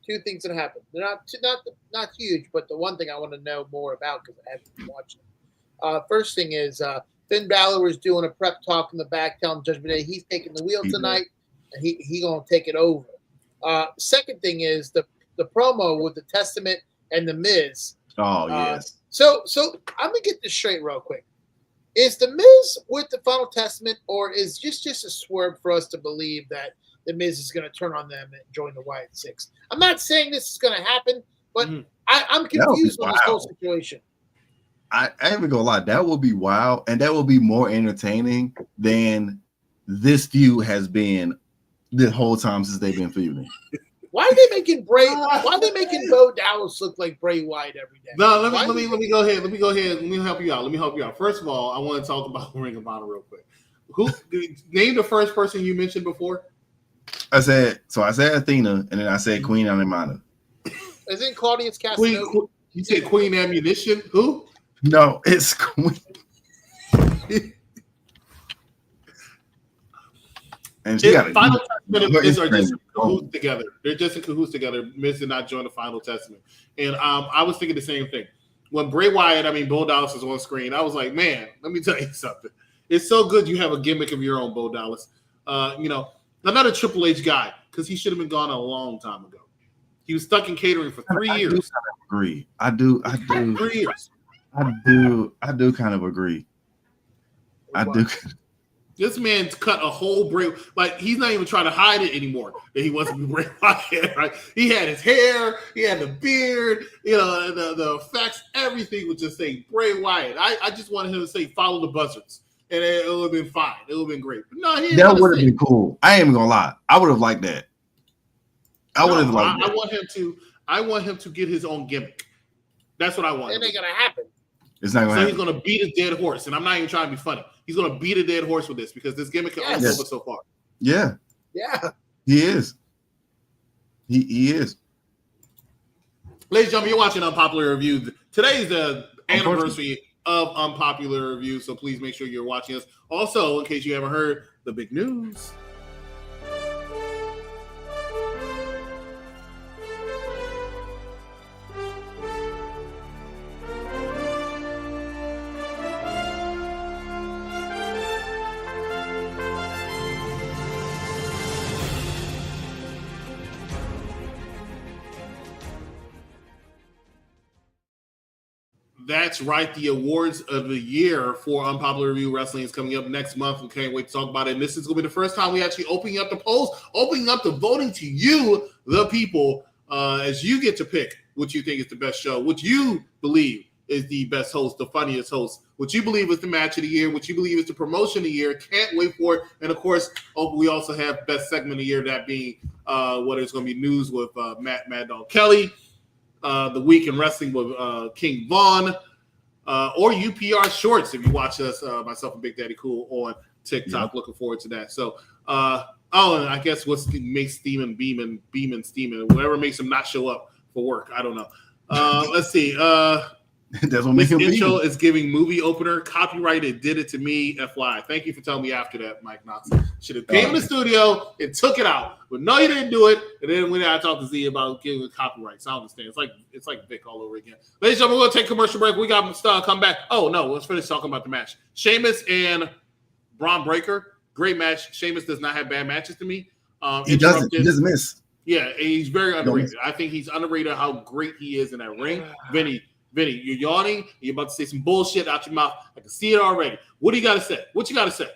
Two things that happen. They're not huge, but the one thing I want to know more about because I haven't been watching it. First thing is Finn Balor was doing a prep talk in the back, telling Judgment Day he's taking the wheel tonight, and he gonna take it over. Second thing is the promo with the Testament and the Miz. Oh yes. So I'm gonna get this straight real quick. Is the Miz with the Final Testament, or is just a swerve for us to believe that the Miz is going to turn on them and join the Wyatt Six? I'm not saying this is going to happen, but I'm confused with this whole situation. I ain't even gonna lie, that will be wild, and that will be more entertaining than this feud has been the whole time since they've been feuding. Why are they making Bo Dallas look like Bray Wyatt every day? No, let me go ahead. Let me help you out. First of all, I want to talk about Ring of Honor real quick. Who name the first person you mentioned before? I said Athena, and then I said Queen Animata. Isn't Claudius Casanova? You said Queen Ammunition? Who? No, it's Queen. And she got Final Testament and Miz are just in cahoots together. They're just in cahoots together. Miz did not join the Final Testament. And I was thinking the same thing. When Bray Wyatt, Bo Dallas was on screen, I was like, man, let me tell you something. It's so good you have a gimmick of your own, Bo Dallas. I'm not a Triple H guy because he should have been gone a long time ago. He was stuck in catering for 3 years. I do. 3 years. I do kind of agree. I do. This man's cut a whole Bray. Like, he's not even trying to hide it anymore that he wasn't Bray Wyatt, right? He had his hair, he had the beard, the effects, everything would just say Bray Wyatt. I just wanted him to say follow the buzzards, and it would have been fine. It would have been great. But no, that would have been cool. I ain't even gonna lie. I would have liked that. I would have liked that. I want him to get his own gimmick. That's what I want. It ain't gonna happen. It's not gonna happen. He's gonna beat a dead horse, and I'm not even trying to be funny. He's gonna beat a dead horse with this because this gimmick can only go so far. Yeah. He is. He is. Ladies and gentlemen, you're watching Unpopular Review. Today is the anniversary of Unpopular Review, so please make sure you're watching us. Also, in case you haven't heard the big news. That's right. The awards of the year for Unpopular Review Wrestling is coming up next month. We can't wait to talk about it. And this is going to be the first time we actually opening up the polls, opening up the voting to you, the people, as you get to pick what you think is the best show, what you believe is the best host, the funniest host, what you believe is the match of the year, what you believe is the promotion of the year. Can't wait for it. And, of course, we also have best segment of the year, that being what is going to be news with Mad Dog Kelly. The Week in Wrestling with King Vaughn, or UPR Shorts if you watch us, myself and Big Daddy Cool on TikTok. Yeah. Looking forward to that. So, and I guess what makes Steeman beaming, steaming, whatever makes him not show up for work. I don't know. Let's see. That's what makes him intro is giving movie opener copyrighted. Did it to me. FY. Thank you for telling me after that, Mike Knox. Should have came in the studio and took it out, but no, you didn't do it. And then when I talked to Z about giving copyrights, I understand. It's like Vic all over again. Ladies and gentlemen, we're gonna take a commercial break. We got stuff. Come back. Oh no, let's finish talking about the match. Sheamus and Bron Breaker, great match. Sheamus does not have bad matches to me. He doesn't. He doesn't miss. Yeah, he's very underrated. I think he's underrated how great he is in that ring. Vinny, you're yawning. You're about to say some bullshit out your mouth. I can see it already. What do you got to say? What you got to say?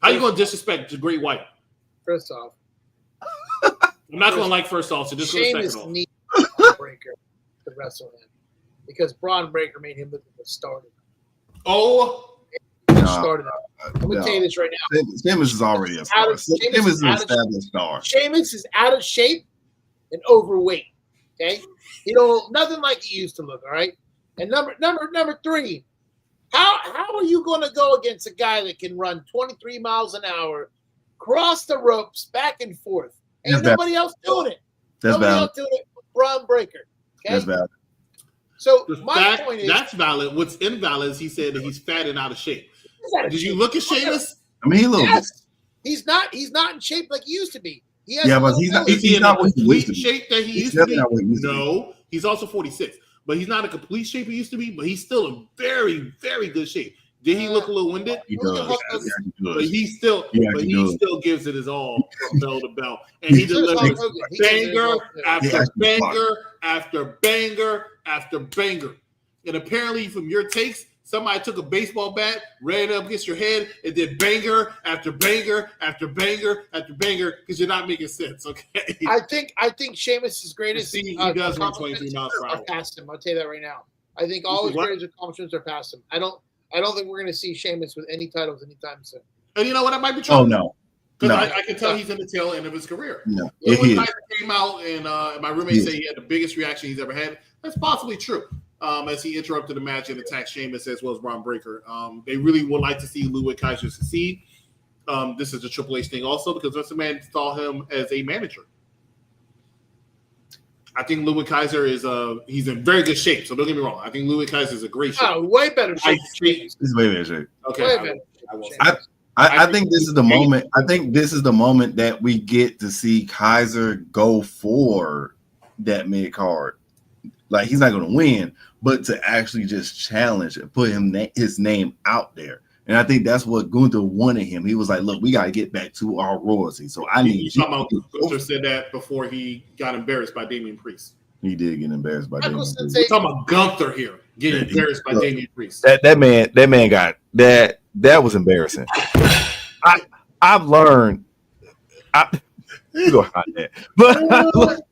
How you going to disrespect the Great White? First off, I'm not going to like first off, so just go second off. Needs Bron Breaker to wrestle him because Bron Breaker made him look like a starter. Oh, started out. I'm going to tell you this right now. Sheamus is already a star. Sheamus is an established star. Sheamus is out of shape and overweight. Okay, he don't nothing like he used to look. All right. And number three, how are you going to go against a guy that can run 23 miles an hour, cross the ropes back and forth? Ain't nobody else doing it. Nobody else doing it but Bron Breaker. Okay? That's valid. So point is that's valid. What's invalid is he said that he's fat and out of shape. Did you look at Sheamus? I mean, he a little bit. Yes. He's not in shape like he used to be. He has Yeah, but he's not. Is he in not a what he used complete to be. shape that he He's used to be? definitely not what he used to be. No, he's also 46, but he's not a complete shape he used to be. But he's still in very, very good shape. Did he look a little winded? He Look at does. Hulk Yeah, he But does. he still, Yeah, but he he does. still gives it his all from bell to bell, and he So does Hulk delivers Hogan. He gives it his banger all, too. after Yeah, banger after banger after banger. And apparently, from your takes, somebody took a baseball bat, ran it up against your head, and did banger after banger after banger after banger because you're not making sense. Okay. I think Sheamus' greatest He does run 23 accomplishments miles per are hour. past him. I'll tell you that right now. I think all his What? greatest accomplishments are past him. I don't think we're going to see Sheamus with any titles anytime soon. And you know what? That might be true. Oh no, Because no, I can tell he's in the tail end of his career. no. Lewis It is. Tyson came out and my roommate Yes. said he had the biggest reaction he's ever had. That's possibly true. As he interrupted the match and attacked Sheamus as well as Bron Breaker. They really would like to see Ludwig Kaiser succeed. This is a Triple H thing also because Vince McMahon saw him as a manager. I think Ludwig Kaiser is he's in very good shape. So don't get me wrong. I think Ludwig Kaiser is a great shape. Oh, way better shape. It's way better shape. Okay. Way I better. won't say I- that. I think this is the moment. I think this is the moment that we get to see Kaiser go for that mid card. Like he's not going to win, but to actually just challenge and put his name out there. And I think that's what Gunther wanted him. He was like, "Look, we got to get back to our royalty. So I need You you." talking about Gunther said that before he got embarrassed by Damian Priest. He did get embarrassed by Michael Damian Sensei- We're talking about Gunther here getting Yeah, embarrassed by look, Damian Priest. That man got that was embarrassing. I've learned. You go hot that, but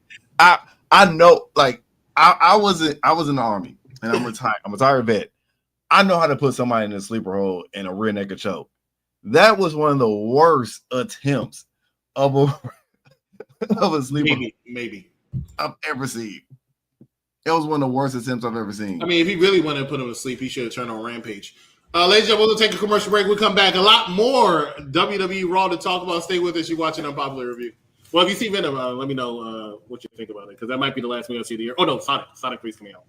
I know. Like I was in the army and I'm retired. I'm a retired vet. I know how to put somebody in a sleeper hole and a rear naked choke. That was one of the worst attempts of a sleeper hole Maybe. I've ever seen. It was one of the worst attempts I've ever seen. I mean, if he really wanted to put him to sleep, he should have turned on Rampage. Ladies and gentlemen, we'll take a commercial break. We'll come back. A lot more WWE Raw to talk about. Stay with us. You're watching Unpopular Review. Well, if you see Venom, let me know what you think about it, because that might be the last we're going to see of the year. Oh, no, Sonic 3's coming out.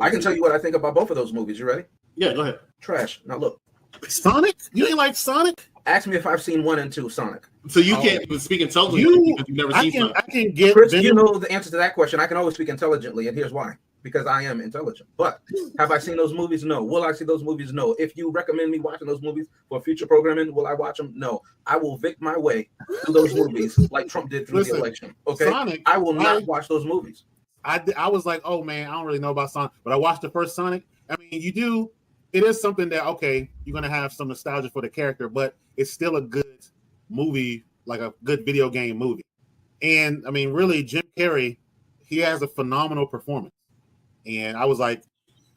I can tell you what I think about both of those movies. You ready? Yeah, go ahead. Trash. Now look. Sonic? You ain't like Sonic? Ask me if I've seen 1 and 2 Sonic. So you can't speak intelligently because you've never seen Sonic. I can get Chris, Venom. you know the answer to that question. I can always speak intelligently, and here's why. Because I am intelligent. But have I seen those movies? No. Will I see those movies? No. If you recommend me watching those movies for future programming, will I watch them? No. I will Vic my way through those movies like Trump did through the election. Okay? Sonic, I will not watch those movies. I was like, oh man, I don't really know about Sonic, but I watched the first Sonic. I mean, you do. It is something that okay, you're gonna have some nostalgia for the character, but it's still a good movie, like a good video game movie. And I mean, really, Jim Carrey, he has a phenomenal performance. And I was like,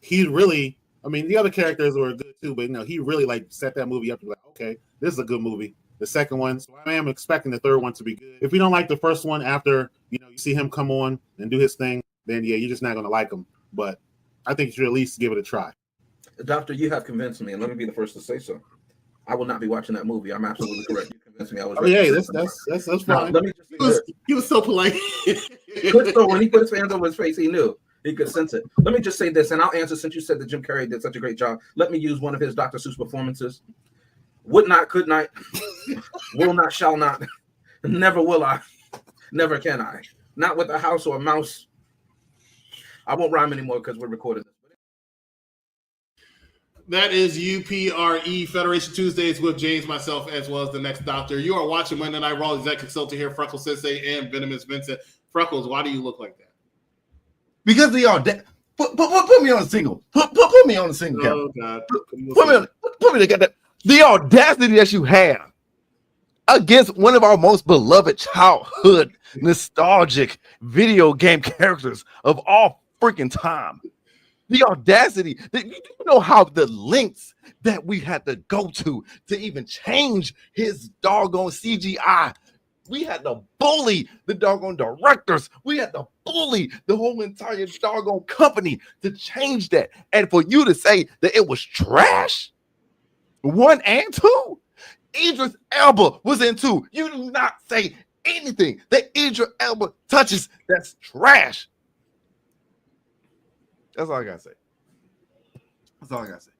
he really. I mean, the other characters were good too, but he really like set that movie up. Like, okay, this is a good movie. The second one, so I am expecting the third one to be good. If you don't like the first one, after you see him come on and do his thing, then yeah, you're just not gonna like him. But I think you should at least give it a try. Doctor, you have convinced me, and let me be the first to say so. I will not be watching that movie. I'm absolutely correct. You convinced me. I was. Oh yeah, that's fine. Let me just say this. He was so polite. So when he put his hands over his face, he knew. He could sense it. Let me just say this, and I'll answer since you said that Jim Carrey did such a great job. Let me use one of his Dr. Seuss performances. Would not, could not, will not, shall not, never will I, never can I. Not with a house or a mouse. I won't rhyme anymore because we're recording this. That is UPRE Federation Tuesdays with James, myself, as well as the next doctor. You are watching Monday Night Raw. Executive consultant here, Freckled Sensei and Venomous Vincent. Freckles, why do you look like that? Because they are put me on a single. Put me on a single. Oh God! Put me together. The audacity that you have against one of our most beloved childhood nostalgic video game characters of all freaking time. The audacity that you know how the lengths that we had to go to even change his doggone CGI. We had to bully the doggone directors. We had to bully the whole entire doggone company to change that. And for you to say that it was trash, 1 and 2, Idris Elba was in 2. You do not say anything that Idris Elba touches that's trash. That's all I gotta say. That's all I gotta say.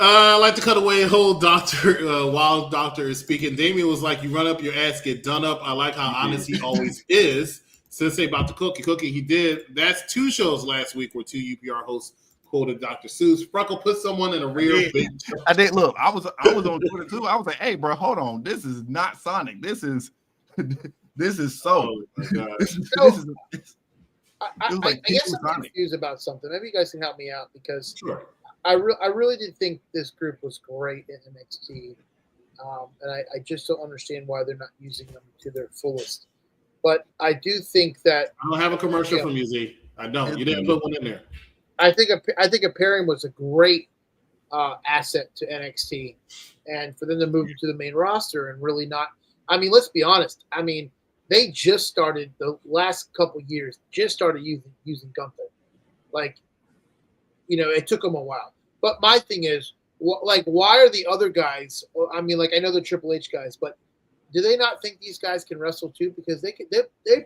I like to cut away a whole doctor while doctor is speaking. Damien was like, you run up your ass, get done up. I like how honest he always is. Sensei about the cookie. He did. That's 2 shows last week where 2 UPR hosts quoted Dr. Seuss. Freckle put someone in a real big. I did. Look, I was on Twitter too. I was like, hey, bro, hold on. This is not Sonic. This is so. Oh my God. I guess I'm confused about something. Maybe you guys can help me out because Sure. I really did think this group was great in NXT, and I just don't understand why they're not using them to their fullest. But I do think that I don't have a commercial from you, Z. I don't. You didn't put one in there. I think a pairing was a great asset to NXT, and for them to move to the main roster and really not. I mean, let's be honest. I mean, they just started the last couple years. Just started using Gunther, like. It took them a while. But my thing is, why are the other guys? I mean, I know the Triple H guys, but do they not think these guys can wrestle too? Because they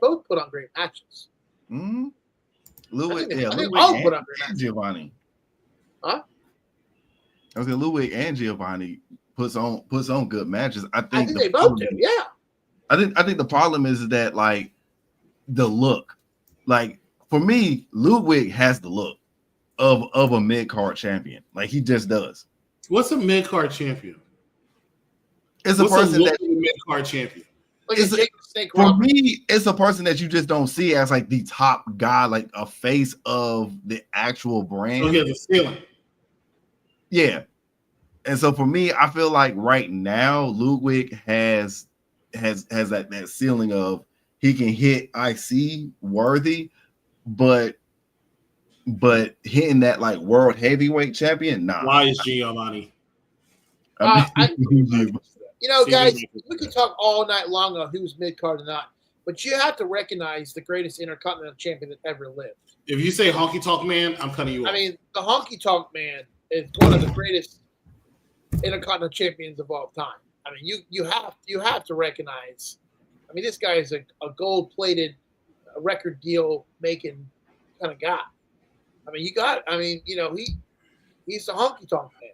both put on great matches. Mm-hmm. Ludwig put on great matches. Giovanni. Huh? I was saying Ludwig and Giovanni puts on good matches. I think they both do. Yeah. I think the problem is that the look. For me, Ludwig has the look of a mid-card champion. He just does. What's a mid-card champion? It's a person that's a mid-card champion. For me, it's a person that you just don't see as the top guy, a face of the actual brand. So he has a ceiling. Yeah. And so for me, I feel like right now Ludwig has that ceiling of he can hit IC worthy, but hitting that world heavyweight champion, nah. Why is Giovanni? Guys, we could talk all night long on who's mid-card or not, but you have to recognize the greatest Intercontinental champion that ever lived. If you say Honky Tonk Man, I'm cutting you off. I mean, the Honky Tonk Man is one of the greatest Intercontinental champions of all time. I mean, you have to recognize. I mean, this guy is a gold-plated, record deal making kind of guy. I mean, he's the Honky Tonk Man.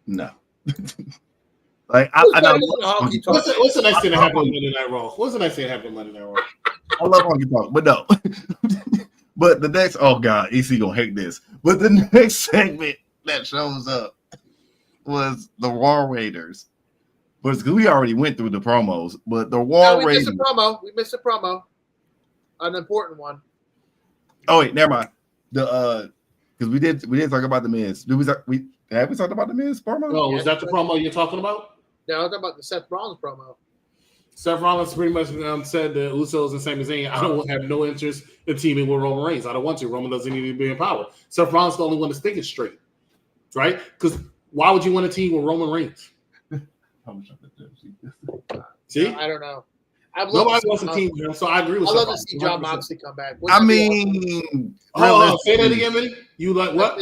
No. What's the next thing that happened on Monday Night Raw? What's the next thing that happened on Monday Night Raw? I love Honky Tonk, but no. But the next, oh God, EC gonna hate this. But the next segment that shows up was the War Raiders. But it's because we already went through the promos. But the War Raiders. We missed a promo. An important one. Oh wait, never mind. Because we did talk about the Miz. Have we talked about the Miz promo? Oh, was that the promo you're talking about? No, I'm talking about the Seth Rollins promo. Seth Rollins pretty much said the Usos and Sami Zayn, I don't have no interest in teaming with Roman Reigns. I don't want to. Roman doesn't need to be in power. Seth Rollins is the only one that's thinking straight, right? Because why would you want to team with Roman Reigns? See? I don't know. Nobody wants to team with him, so I agree with I'd Seth love to see John Moxley come back. Say that again, Minnie. You like what?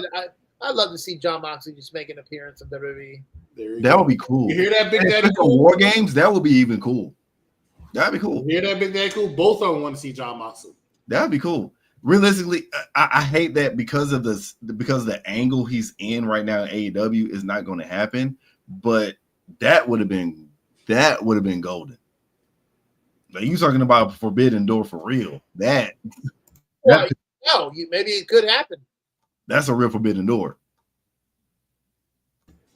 I'd love to see John Moxley just make an appearance in WWE. That would be cool. You hear that, Big Daddy? Cool? War Games, that would be even cool. That'd be cool. You hear that, Big Daddy? Cool. Both of them want to see John Moxley. That'd be cool. Realistically, I hate that because of the angle he's in right now in AEW is not going to happen. But that would have been golden. Like you talking about Forbidden Door for real? Maybe it could happen. That's a real Forbidden Door.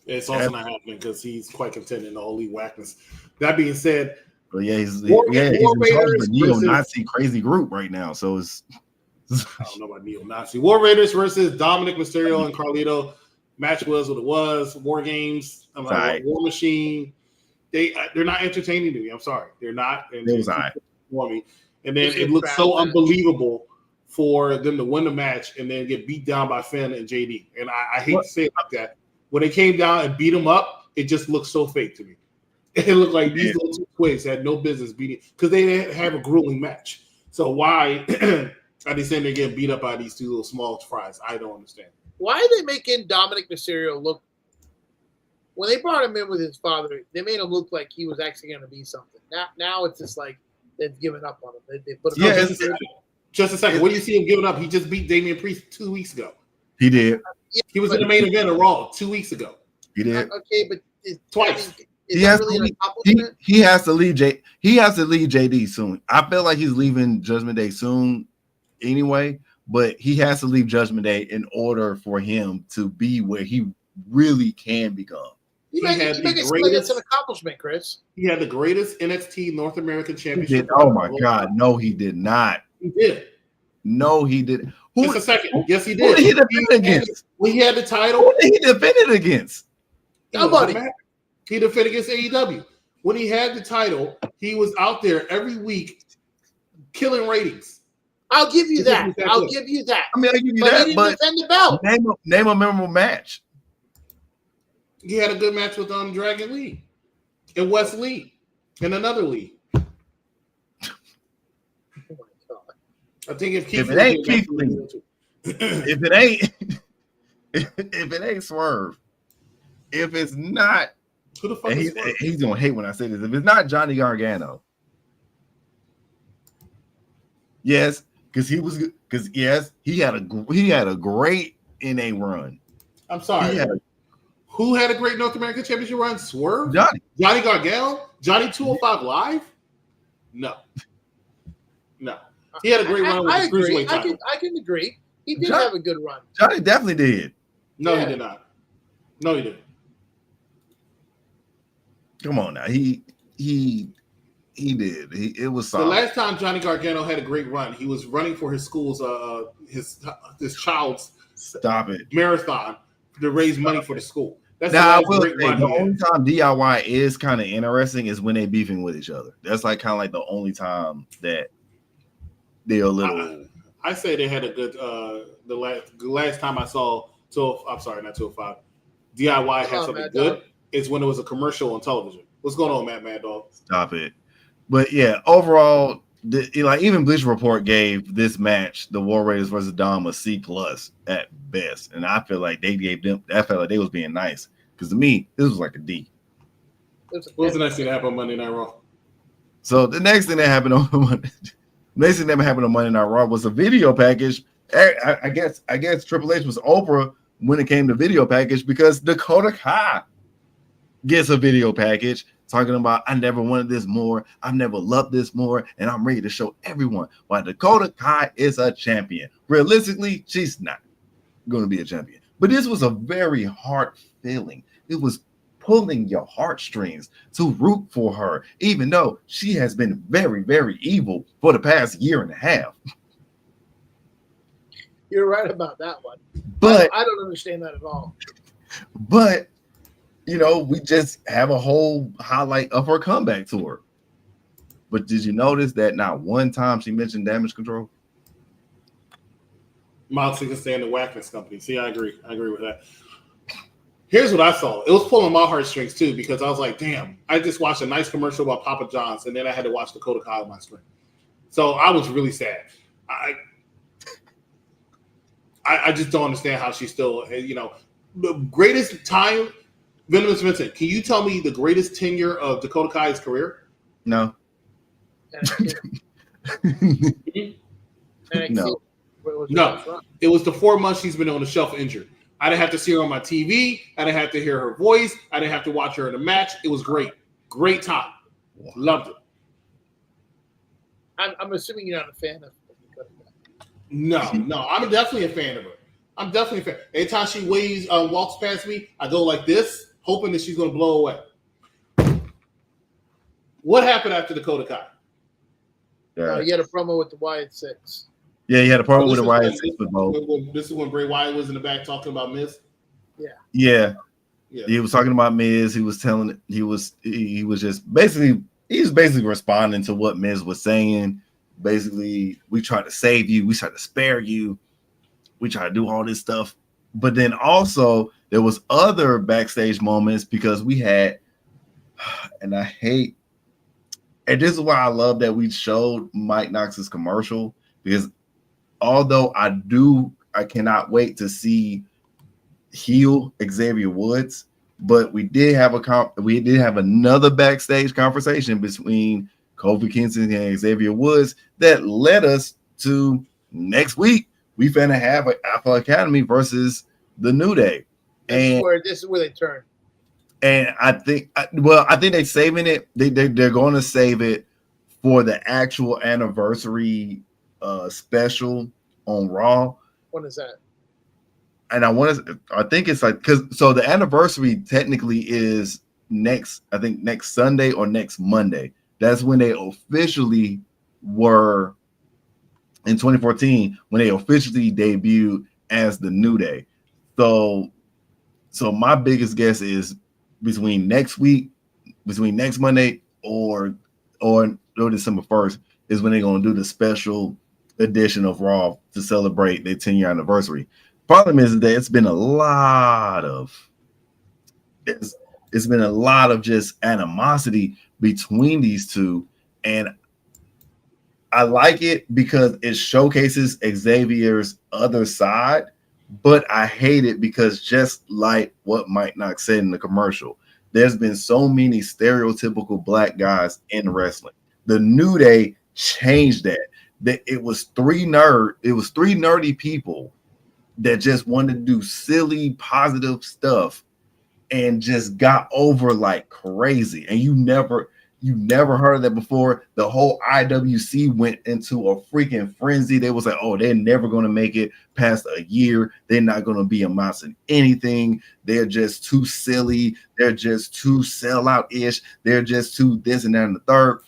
It's also not happening because he's quite content in the holy whackness. That being said, he's in charge of a neo-Nazi crazy group right now. So it's I don't know about neo-Nazi. War Raiders versus Dominic Mysterio and Carlito. Match was what it was. War Games. I'm like War Machine. They're not entertaining to me. I'm sorry, they're not. And it was for me. And then it looks so unbelievable for them to win the match and then get beat down by Finn and JD. And I hate to say it like that. When they came down and beat them up, it just looked so fake to me. It looked like these little two twigs had no business beating because they didn't have a grueling match. So why are they saying they're getting beat up by these two little small fries? I don't understand. Why are they making Dominic Mysterio look? When they brought him in with his father, they made him look like he was actually going to be something. Now it's just like they've given up on him. They put him Just a second. What do you see him giving up? He just beat Damian Priest 2 weeks ago. He did. He was in the main event of Raw 2 weeks ago. He did. Okay, but Twice. Is that really an accomplishment? He has to leave He has to leave JD soon. I feel like he's leaving Judgment Day soon anyway, but he has to leave Judgment Day in order for him to be where he really can become. You make it seem like it's an accomplishment, Chris. He had the greatest NXT North American Championship. Oh my God, no, he did not. He did. No, he did. Just a second. Yes, he did. Who did he defend against? When he had the title, who did he defend it against? Nobody. He defended against AEW. When he had the title, he was out there every week killing ratings. I'll give you that. I'll give you that. I mean, I'll give you but that. He didn't defend the belt. Name a memorable match. He had a good match with Dragon Lee and Wes Lee and another Lee. Oh my God. I think if it ain't Keith Lee, if it ain't Swerve, if it's not, who the fuck he's gonna hate when I say this. If it's not Johnny Gargano, yes, because he had a great NA run. I'm sorry. Who had a great North American Championship run? Swerve? Johnny Gargano? Johnny 205 Live? No. He had a great run with the Cruiserweight title. I can agree. He did have a good run. Johnny definitely did. No, he did not. No, he didn't. Come on now. He did. It was solid. The last time Johnny Gargano had a great run, he was running for his school's his child's marathon to raise money for the school. That's the only time DIY is kind of interesting is when they beefing with each other. That's like kind of like the only time that they're a little. I say they had a good. The last time I saw I'm sorry, not 205. DIY had something good. Is when it was a commercial on television. What's going on, Mad Dog? Stop it. But yeah, overall, even Bleacher Report gave this match, the War Raiders versus Dom, a C+ at best, and I feel like they gave them. I felt like they was being nice because to me, this was like a D. What was the next thing that happened on Monday Night Raw? So the next thing that happened on Monday Night Raw was a video package. I guess Triple H was Oprah when it came to video package because Dakota Kai gets a video package talking about I never wanted this more, I've never loved this more, and I'm ready to show everyone why Dakota Kai is a champion. Realistically, she's not going to be a champion. But this was a very heart feeling. It was pulling your heartstrings to root for her, even though she has been very, very evil for the past year and a half. You're right about that one. But I don't understand that at all. But we just have a whole highlight of her comeback tour. But did you notice that not one time she mentioned Damage Control? Moxley can stay in the Wackness company. See, I agree. I agree with that. Here's what I saw. It was pulling my heartstrings too because I was like, damn, I just watched a nice commercial about Papa John's and then I had to watch Dakota Kai on my screen. So I was really sad. I just don't understand how she's still, the greatest time. Venomous Vincent, can you tell me the greatest tenure of Dakota Kai's career? No. No. It was the 4 months she's been on the shelf injured. I didn't have to see her on my TV. I didn't have to hear her voice. I didn't have to watch her in a match. It was great. Great time. Wow. Loved it. I'm assuming you're not a fan of Dakota Kai. No. I'm definitely a fan of her. I'm definitely a fan. Anytime she walks past me, I go like this, hoping that she's going to blow away. What happened after Dakota Kai? You had a promo with the Wyatt Six. Yeah, he had a promo with the Wyatt Six with both. This is when Bray Wyatt was in the back talking about Miz. Yeah. He was talking about Miz. He was basically responding to what Miz was saying. Basically, we tried to save you. We tried to spare you. We try to do all this stuff. But then also there was other backstage moments because we had, and this is why I love that we showed Mike Knox's commercial because although I cannot wait to see heel Xavier Woods, but we did have another backstage conversation between Kofi Kingston and Xavier Woods that led us to next week. We finna have an Alpha Academy versus the New Day. This is where they turn. And I think they're saving it. They're going to save it for the actual anniversary special on Raw. When is that? And I think it's like so the anniversary technically is next Sunday or next Monday. That's when they officially were in 2014 when they officially debuted as the New Day. So my biggest guess is between next Monday or December 1st is when they're going to do the special edition of Raw to celebrate their 10-year anniversary. Problem is that it's been a lot of just animosity between these two, and I like it because it showcases Xavier's other side, but I hate it because just like what Mike Knox said in the commercial, there's been so many stereotypical black guys in wrestling. The New Day changed that. It was three nerdy people that just wanted to do silly, positive stuff and just got over like crazy. And you never heard of that before. The whole IWC went into a freaking frenzy. They was like, oh, they're never going to make it past a year. They're not going to be amassing anything. They're just too silly. They're just too sellout-ish. They're just too this and that and the third.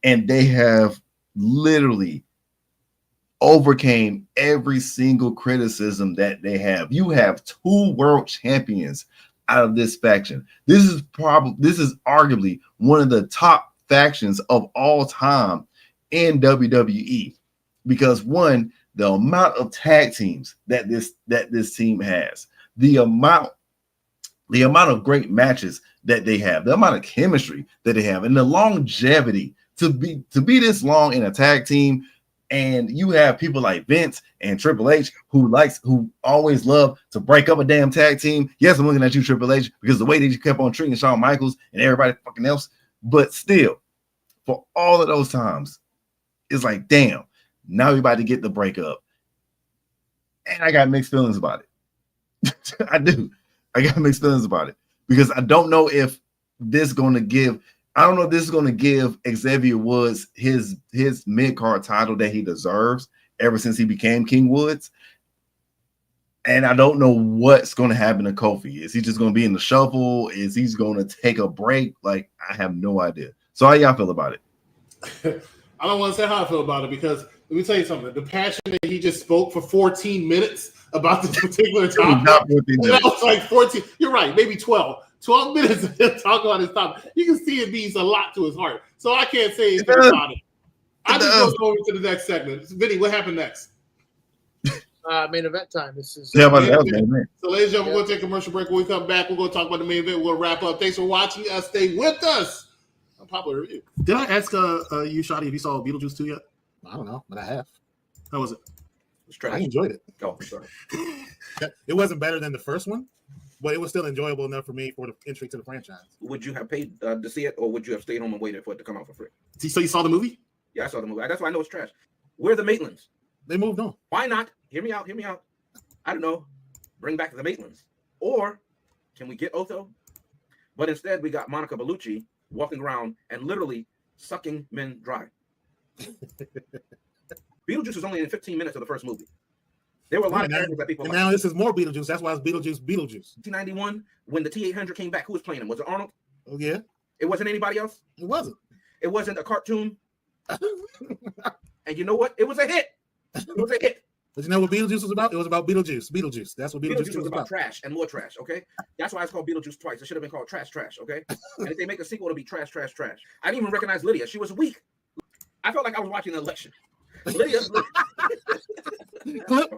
And they have literally overcame every single criticism that they have. You have 2 world champions out of this faction. This is arguably one of the top factions of all time in WWE, because one, the amount of tag teams that this team has, the amount of great matches that they have, the amount of chemistry that they have, and the longevity to be this long in a tag team. And you have people like Vince and Triple H who always love to break up a damn tag team. Yes, I'm looking at you, Triple H, because the way that you kept on treating Shawn Michaels and everybody fucking else. But still, for all of those times, it's like, damn, now we're about to get the breakup. And I got mixed feelings about it. I do. I got mixed feelings about it because I don't know if this is going to give Xavier Woods his mid-card title that he deserves ever since he became King Woods. And I don't know what's going to happen to Kofi. Is he just going to be in the shuffle? Is he going to take a break? Like, I have no idea. So how y'all feel about it? I don't want to say how I feel about it because let me tell you something. The passion that he just spoke for 14 minutes about this particular topic. That was like 14. You're right, maybe 12. 12 minutes of him talking about his topic. You can see it means a lot to his heart. So I can't say anything about it. I just go over to the next segment. Vinny, what happened next? Main event time. This is So, ladies and gentlemen, we're going to take a commercial break. When we come back, we're going to talk about the main event. We'll wrap up. Thanks for watching us. Stay with us. Unpopular review. Did I ask you, Shotty, if you saw Beetlejuice 2 yet? I don't know, but I have. How was it? I enjoyed it. Oh, sorry. It wasn't better than the first one, but it was still enjoyable enough for me for the entry to the franchise. Would you have paid to see it, or would you have stayed home and waited for it to come out for free? So you saw the movie? Yeah, I saw the movie. That's why I know it's trash. Where are the Maitlands? They moved on. Why not? Hear me out. I don't know. Bring back the Maitlands. Or can we get Otho? But instead, we got Monica Bellucci walking around and literally sucking men dry. Beetlejuice was only in 15 minutes of the first movie. There were a lot of characters that people. And now this is more Beetlejuice. That's why it's Beetlejuice. 1991, when the T-800 came back, who was playing him? Was it Arnold? Oh yeah. It wasn't anybody else. It wasn't. It wasn't a cartoon. And you know what? It was a hit. It was a hit. But you know what Beetlejuice was about? It was about Beetlejuice. Beetlejuice. That's what Beetlejuice was about. Trash and more trash. Okay, that's why it's called Beetlejuice twice. It should have been called Trash. Okay, and if they make a sequel, it'll be Trash. I didn't even recognize Lydia. She was weak. I felt like I was watching an election. Lydia.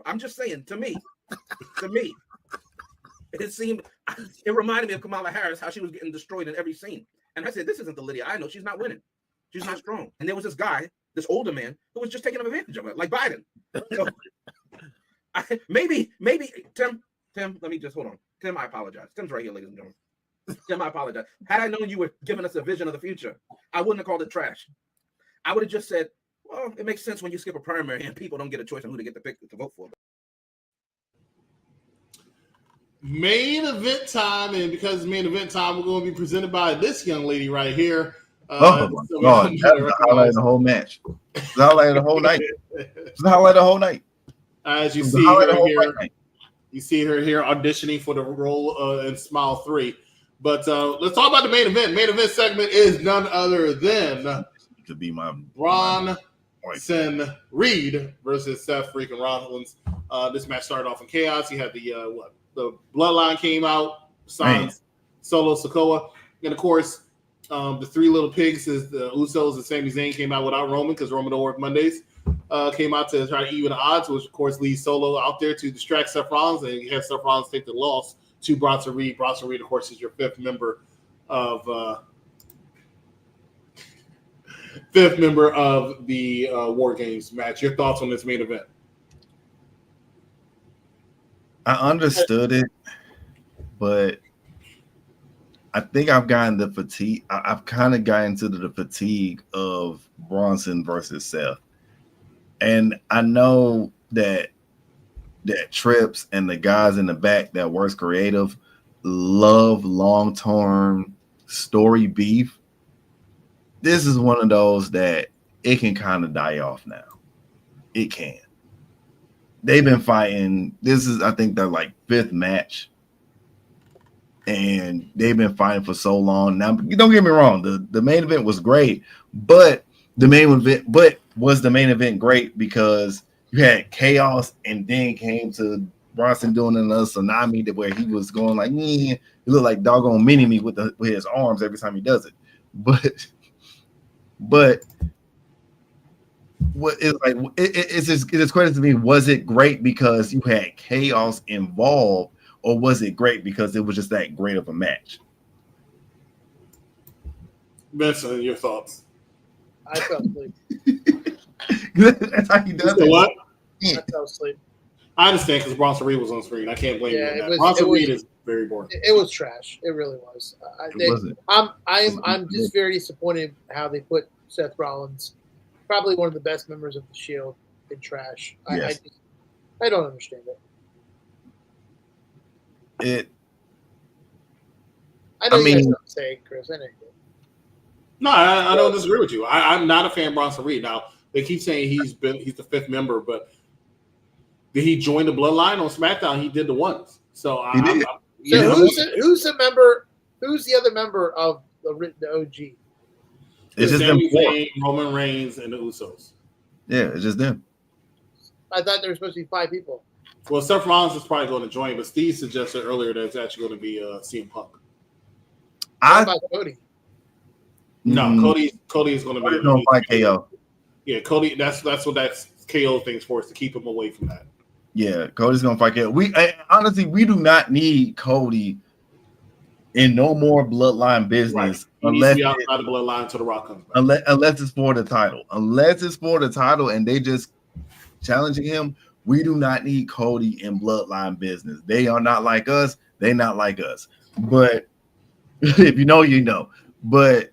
I'm just saying. To me, it reminded me of Kamala Harris, how she was getting destroyed in every scene. And I said, this isn't the Lydia I know. She's not winning. She's not strong. And there was this guy, this older man, who was just taking advantage of it, like Biden. So, maybe Tim, let me just hold on. Tim, I apologize. Tim's right here, ladies and gentlemen. Tim, I apologize. Had I known you were giving us a vision of the future, I wouldn't have called it trash. I would have just said, Well, it makes sense when you skip a primary and people don't get a choice on who to get to pick to vote for. Main event time, and because it's main event time, we're going to be presented by this young lady right here. Oh my God, that's the highlight of the whole match. It's the highlight of the whole night. It's the highlight of the whole night. As you see her here, you see her here auditioning for the role in Smile 3. But let's talk about the main event. Main event segment is none other than to be my Bronson Reed versus Seth freaking Rollins. This match started off in chaos. You had the Bloodline came out, Sans, Solo Sikoa, and of course the three little pigs is the Usos and Sami Zayn came out without Roman because Roman don't work Mondays. Came out to try to even the odds, which of course leads Solo out there to distract Seth Rollins and have Seth Rollins take the loss to Bronson Reed. Bronson Reed, of course, is your fifth member of the War Games match. Your thoughts on this main event? I understood it, but I think I've gotten the fatigue. I've kind of gotten to the fatigue of Bronson versus Seth. And I know that Trips and the guys in the back that works creative love long-term story beef. This is one of those that it can kind of die off now. It can. They've been fighting. This is, I think, their like fifth match. And they've been fighting for so long. Now, don't get me wrong, the main event was great, but was the main event great because you had chaos and then came to Bronson doing another tsunami where he was going like, he looked like doggone mini-me with his arms every time he does it. But what is like it's credit to me, was it great because you had chaos involved, or was it great because it was just that great of a match? Vincent, your thoughts? I fell asleep. That's how he does it. What? I fell asleep. I understand because Bronson Reed was on screen. I can't blame you on that. Bronson Reed is very boring. It was trash. It really was. I'm just very disappointed how they put Seth Rollins, probably one of the best members of the Shield, in trash. Yes. I don't understand it. I know you guys don't say it, Chris. I know you do. No, I don't disagree with you. I'm not a fan of Bronson Reed. Now they keep saying he's the fifth member, but did he join the Bloodline on SmackDown? He did the ones. So who's the member? Who's the other member of the OG? It's just Sami them Zayn, Roman Reigns, and the Usos. Yeah, it's just them. I thought there were supposed to be 5 people. Well, Seth Rollins is probably going to join, but Steve suggested earlier that it's actually going to be CM Punk. What about Cody? No, Cody is going to be. Don't fight KO. Yeah, Cody. That's what that KO thing's for, is to keep him away from that. Yeah, Cody's going to fight KO. Honestly, we do not need Cody in no more Bloodline business. Right. He needs to be outside the Bloodline until The Rock comes back. Unless it's for the title. Unless it's for the title and they just challenging him, we do not need Cody in Bloodline business. They are not like us. They're not like us. But if you know, you know. But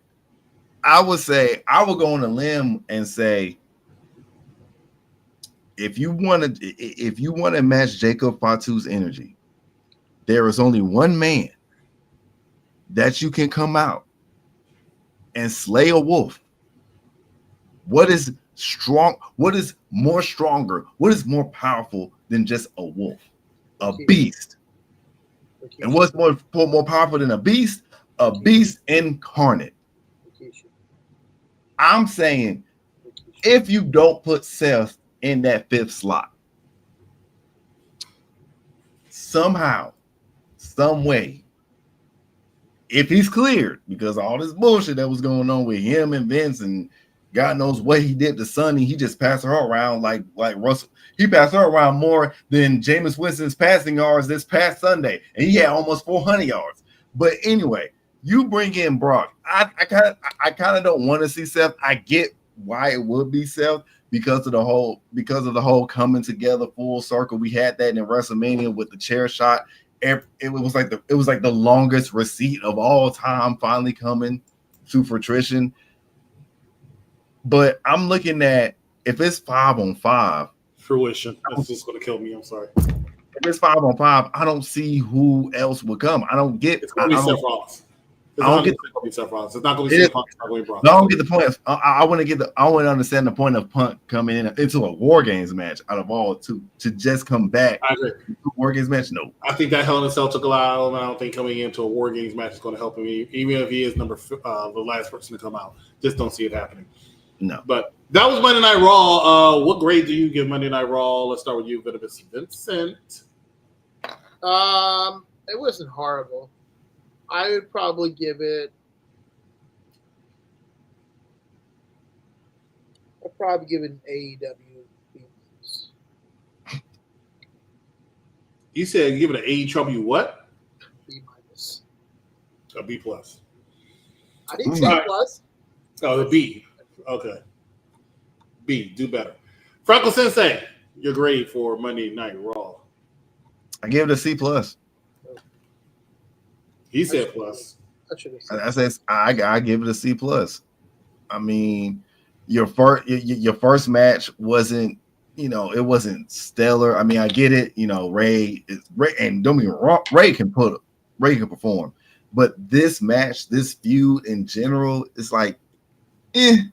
I would say, I would go on a limb and say, if you want to match Jacob Fatu's energy, there is only one man that you can come out and slay a wolf. What is strong? What is more stronger? What is more powerful than just a wolf? A beast. And what's more powerful than a beast? A beast incarnate. I'm saying, if you don't put Seth in that 5th slot, somehow, some way, if he's cleared, because all this bullshit that was going on with him and Vince, and God knows what he did to Sonny, he just passed her around like Russell. He passed her around more than Jameis Winston's passing yards this past Sunday, and he had almost 400 yards. But anyway, you bring in Brock. I kind of don't want to see Seth. I get why it would be Seth because of the whole coming together full circle. We had that in WrestleMania with the chair shot. It was like the longest receipt of all time finally coming to fruition. But I'm looking at if it's 5-on-5, fruition. That's just going to kill me. I'm sorry. If it's 5-on-5, I don't see who else would come. I don't get. It's going to be Seth Rollins. I don't get Seth Rollins. It's not going to be Seth Rollins. It's not going to be Bronson. I don't get the point. I want to get the. I want to understand the point of Punk coming into a War Games match out of all to just come back. I agree. War Games match, no. I think that Hell in a Cell took a lot out of him. I don't think coming into a War Games match is going to help him, even if he is the last person to come out. Just don't see it happening. No. But that was Monday Night Raw. What grade do you give Monday Night Raw? Let's start with you, Venomous Vincent. It wasn't horrible. I would probably give it. I'd probably give it an AEW. You said give it an AEW what? B minus. A B plus. I didn't say plus. Oh, the B. Okay. B. Do better. Freckled Sensei, your grade for Monday Night Raw. I gave it a C plus. He said plus. I said I give it a C plus. I mean, your first match wasn't, it wasn't stellar. I mean, I get it. Ray and don't get me wrong, Ray can perform, but this match, this feud in general, it's like, it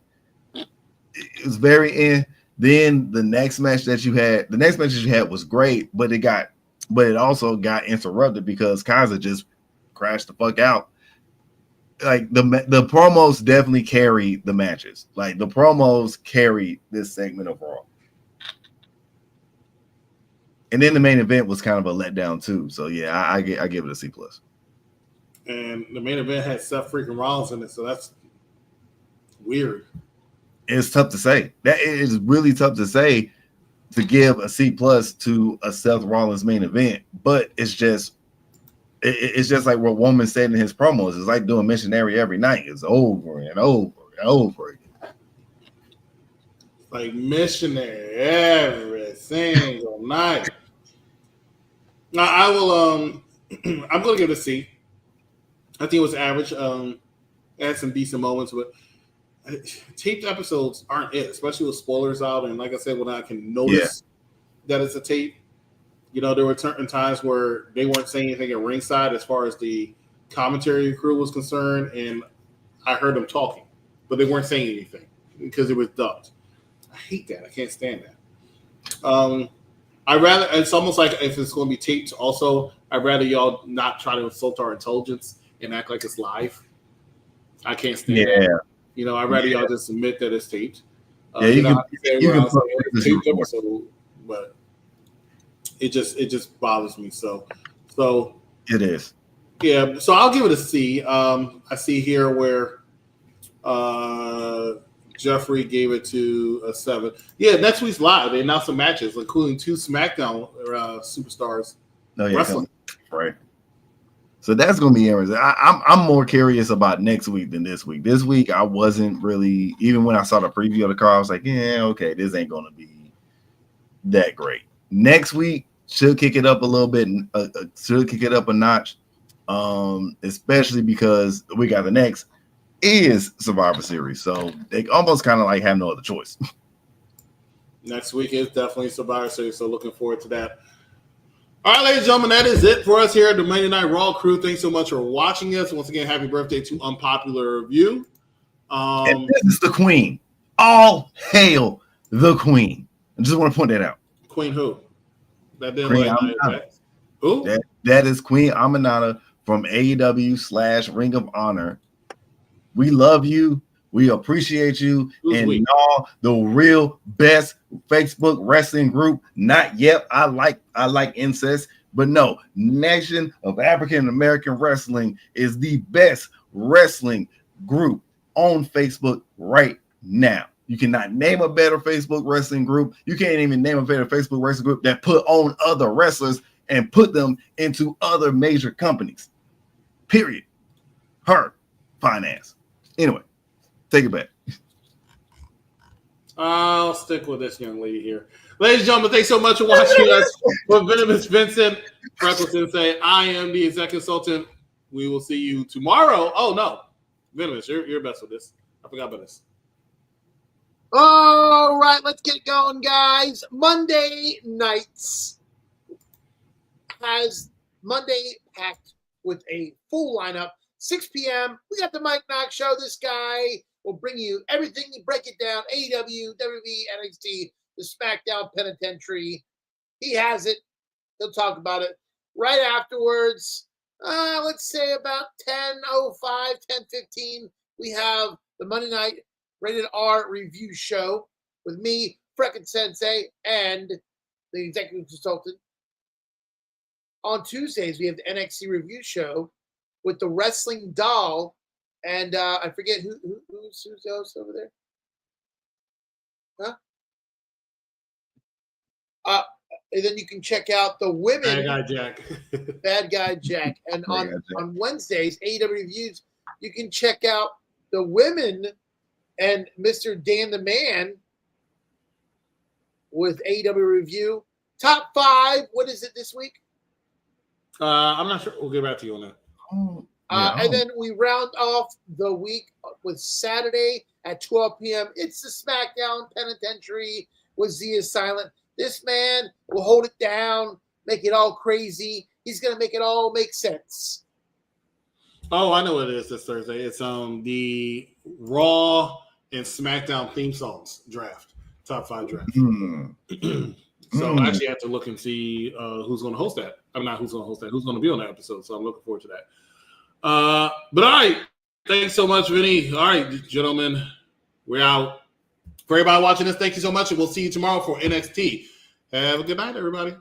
was very. Then the next match that you had was great, but it also got interrupted because Kaiser just crashed the fuck out. Like the promos definitely carried the matches. Like the promos carried this segment of Raw. And then the main event was kind of a letdown too. So yeah, I give it a C plus. And the main event had Seth freaking Rollins in it, so that's weird. It's tough to say. That is really tough to say to give a C plus to a Seth Rollins main event, but it's just like what Woman said in his promos. It's like doing missionary every night. It's over and over and over again. Like missionary every single night. Now I will. I'm going to give it a C. I think it was average. Had some decent moments, but taped episodes aren't it, especially with spoilers out. And like I said, when I can notice that it's a tape. There were certain times where they weren't saying anything at ringside as far as the commentary crew was concerned, and I heard them talking, but they weren't saying anything because it was dubbed. I hate that. I can't stand that. It's almost like if it's going to be taped also, I'd rather y'all not try to insult our intelligence and act like it's live. I can't stand that. I'd rather y'all just admit that it's taped. You can taped episode, but it just bothers me. So it is. Yeah. So I'll give it a C. I see here where Jeffrey gave it to a 7. Yeah, next week's live. They announced some matches, including 2 SmackDown superstars wrestling. Right. So that's going to be interesting. I'm more curious about next week than this week. This week, I wasn't really, even when I saw the preview of the car, I was like, yeah, okay, this ain't going to be that great. Next week should kick it up a little bit, should kick it up a notch, especially because we got the next is Survivor Series. So they almost kind of like have no other choice. Next week is definitely Survivor Series, so looking forward to that. All right, ladies and gentlemen, that is it for us here at the Monday Night Raw crew. Thanks so much for watching us. Once again, happy birthday to Unpopular Review. And this is the Queen. All hail the Queen. I just want to point that out. Queen who? That didn't Queen like who? That is Queen Aminata from AEW / Ring of Honor. We love you. We appreciate you. And y'all, the real best Facebook wrestling group. Not yet. I like incest, but no, Nation of African American Wrestling is the best wrestling group on Facebook right now. You cannot name a better Facebook wrestling group. You can't even name a better Facebook wrestling group that put on other wrestlers and put them into other major companies. Period. Her finance. Anyway, take it back. I'll stick with this young lady here. Ladies and gentlemen, thanks so much for watching us. For Venomous Vincent, Freckled Sensei, I am the executive consultant. We will see you tomorrow. Oh, no. Venomous, you're best with this. I forgot about this. All right, let's get going, guys. Monday nights has Monday packed with a full lineup. 6 p.m. We got the Mike Knox Show. This guy will bring you everything. You break it down. AEW, WWE, NXT, the SmackDown Penitentiary. He has it. He'll talk about it. Right afterwards, let's say about 10:05, 10:15, we have the Monday Night Rated R review show with me, Freckled Sensei, and the executive consultant. On Tuesdays, we have the NXT review show with the Wrestling Doll, and I forget who's the host over there. Huh? And then you can check out the women. Bad Guy Jack. Bad Guy Jack. And on Wednesdays, AEW reviews, you can check out the women and Mr. Dan the Man with AEW review. Top 5. What is it this week? I'm not sure. We'll get back to you on that. And then we round off the week with Saturday at 12 p.m. It's the SmackDown Penitentiary with Zia Silent. This man will hold it down, make it all crazy. He's going to make it all make sense. Oh, I know what it is this Thursday. It's the Raw and SmackDown theme songs draft, top 5 draft. So I actually have to look and see who's going to host that. I'm not who's going to host that. Who's going to be on that episode? So I'm looking forward to that. But all right, thanks so much, Vinny. All right, gentlemen, we're out. For everybody watching this, thank you so much, and we'll see you tomorrow for NXT. Have a good night, everybody.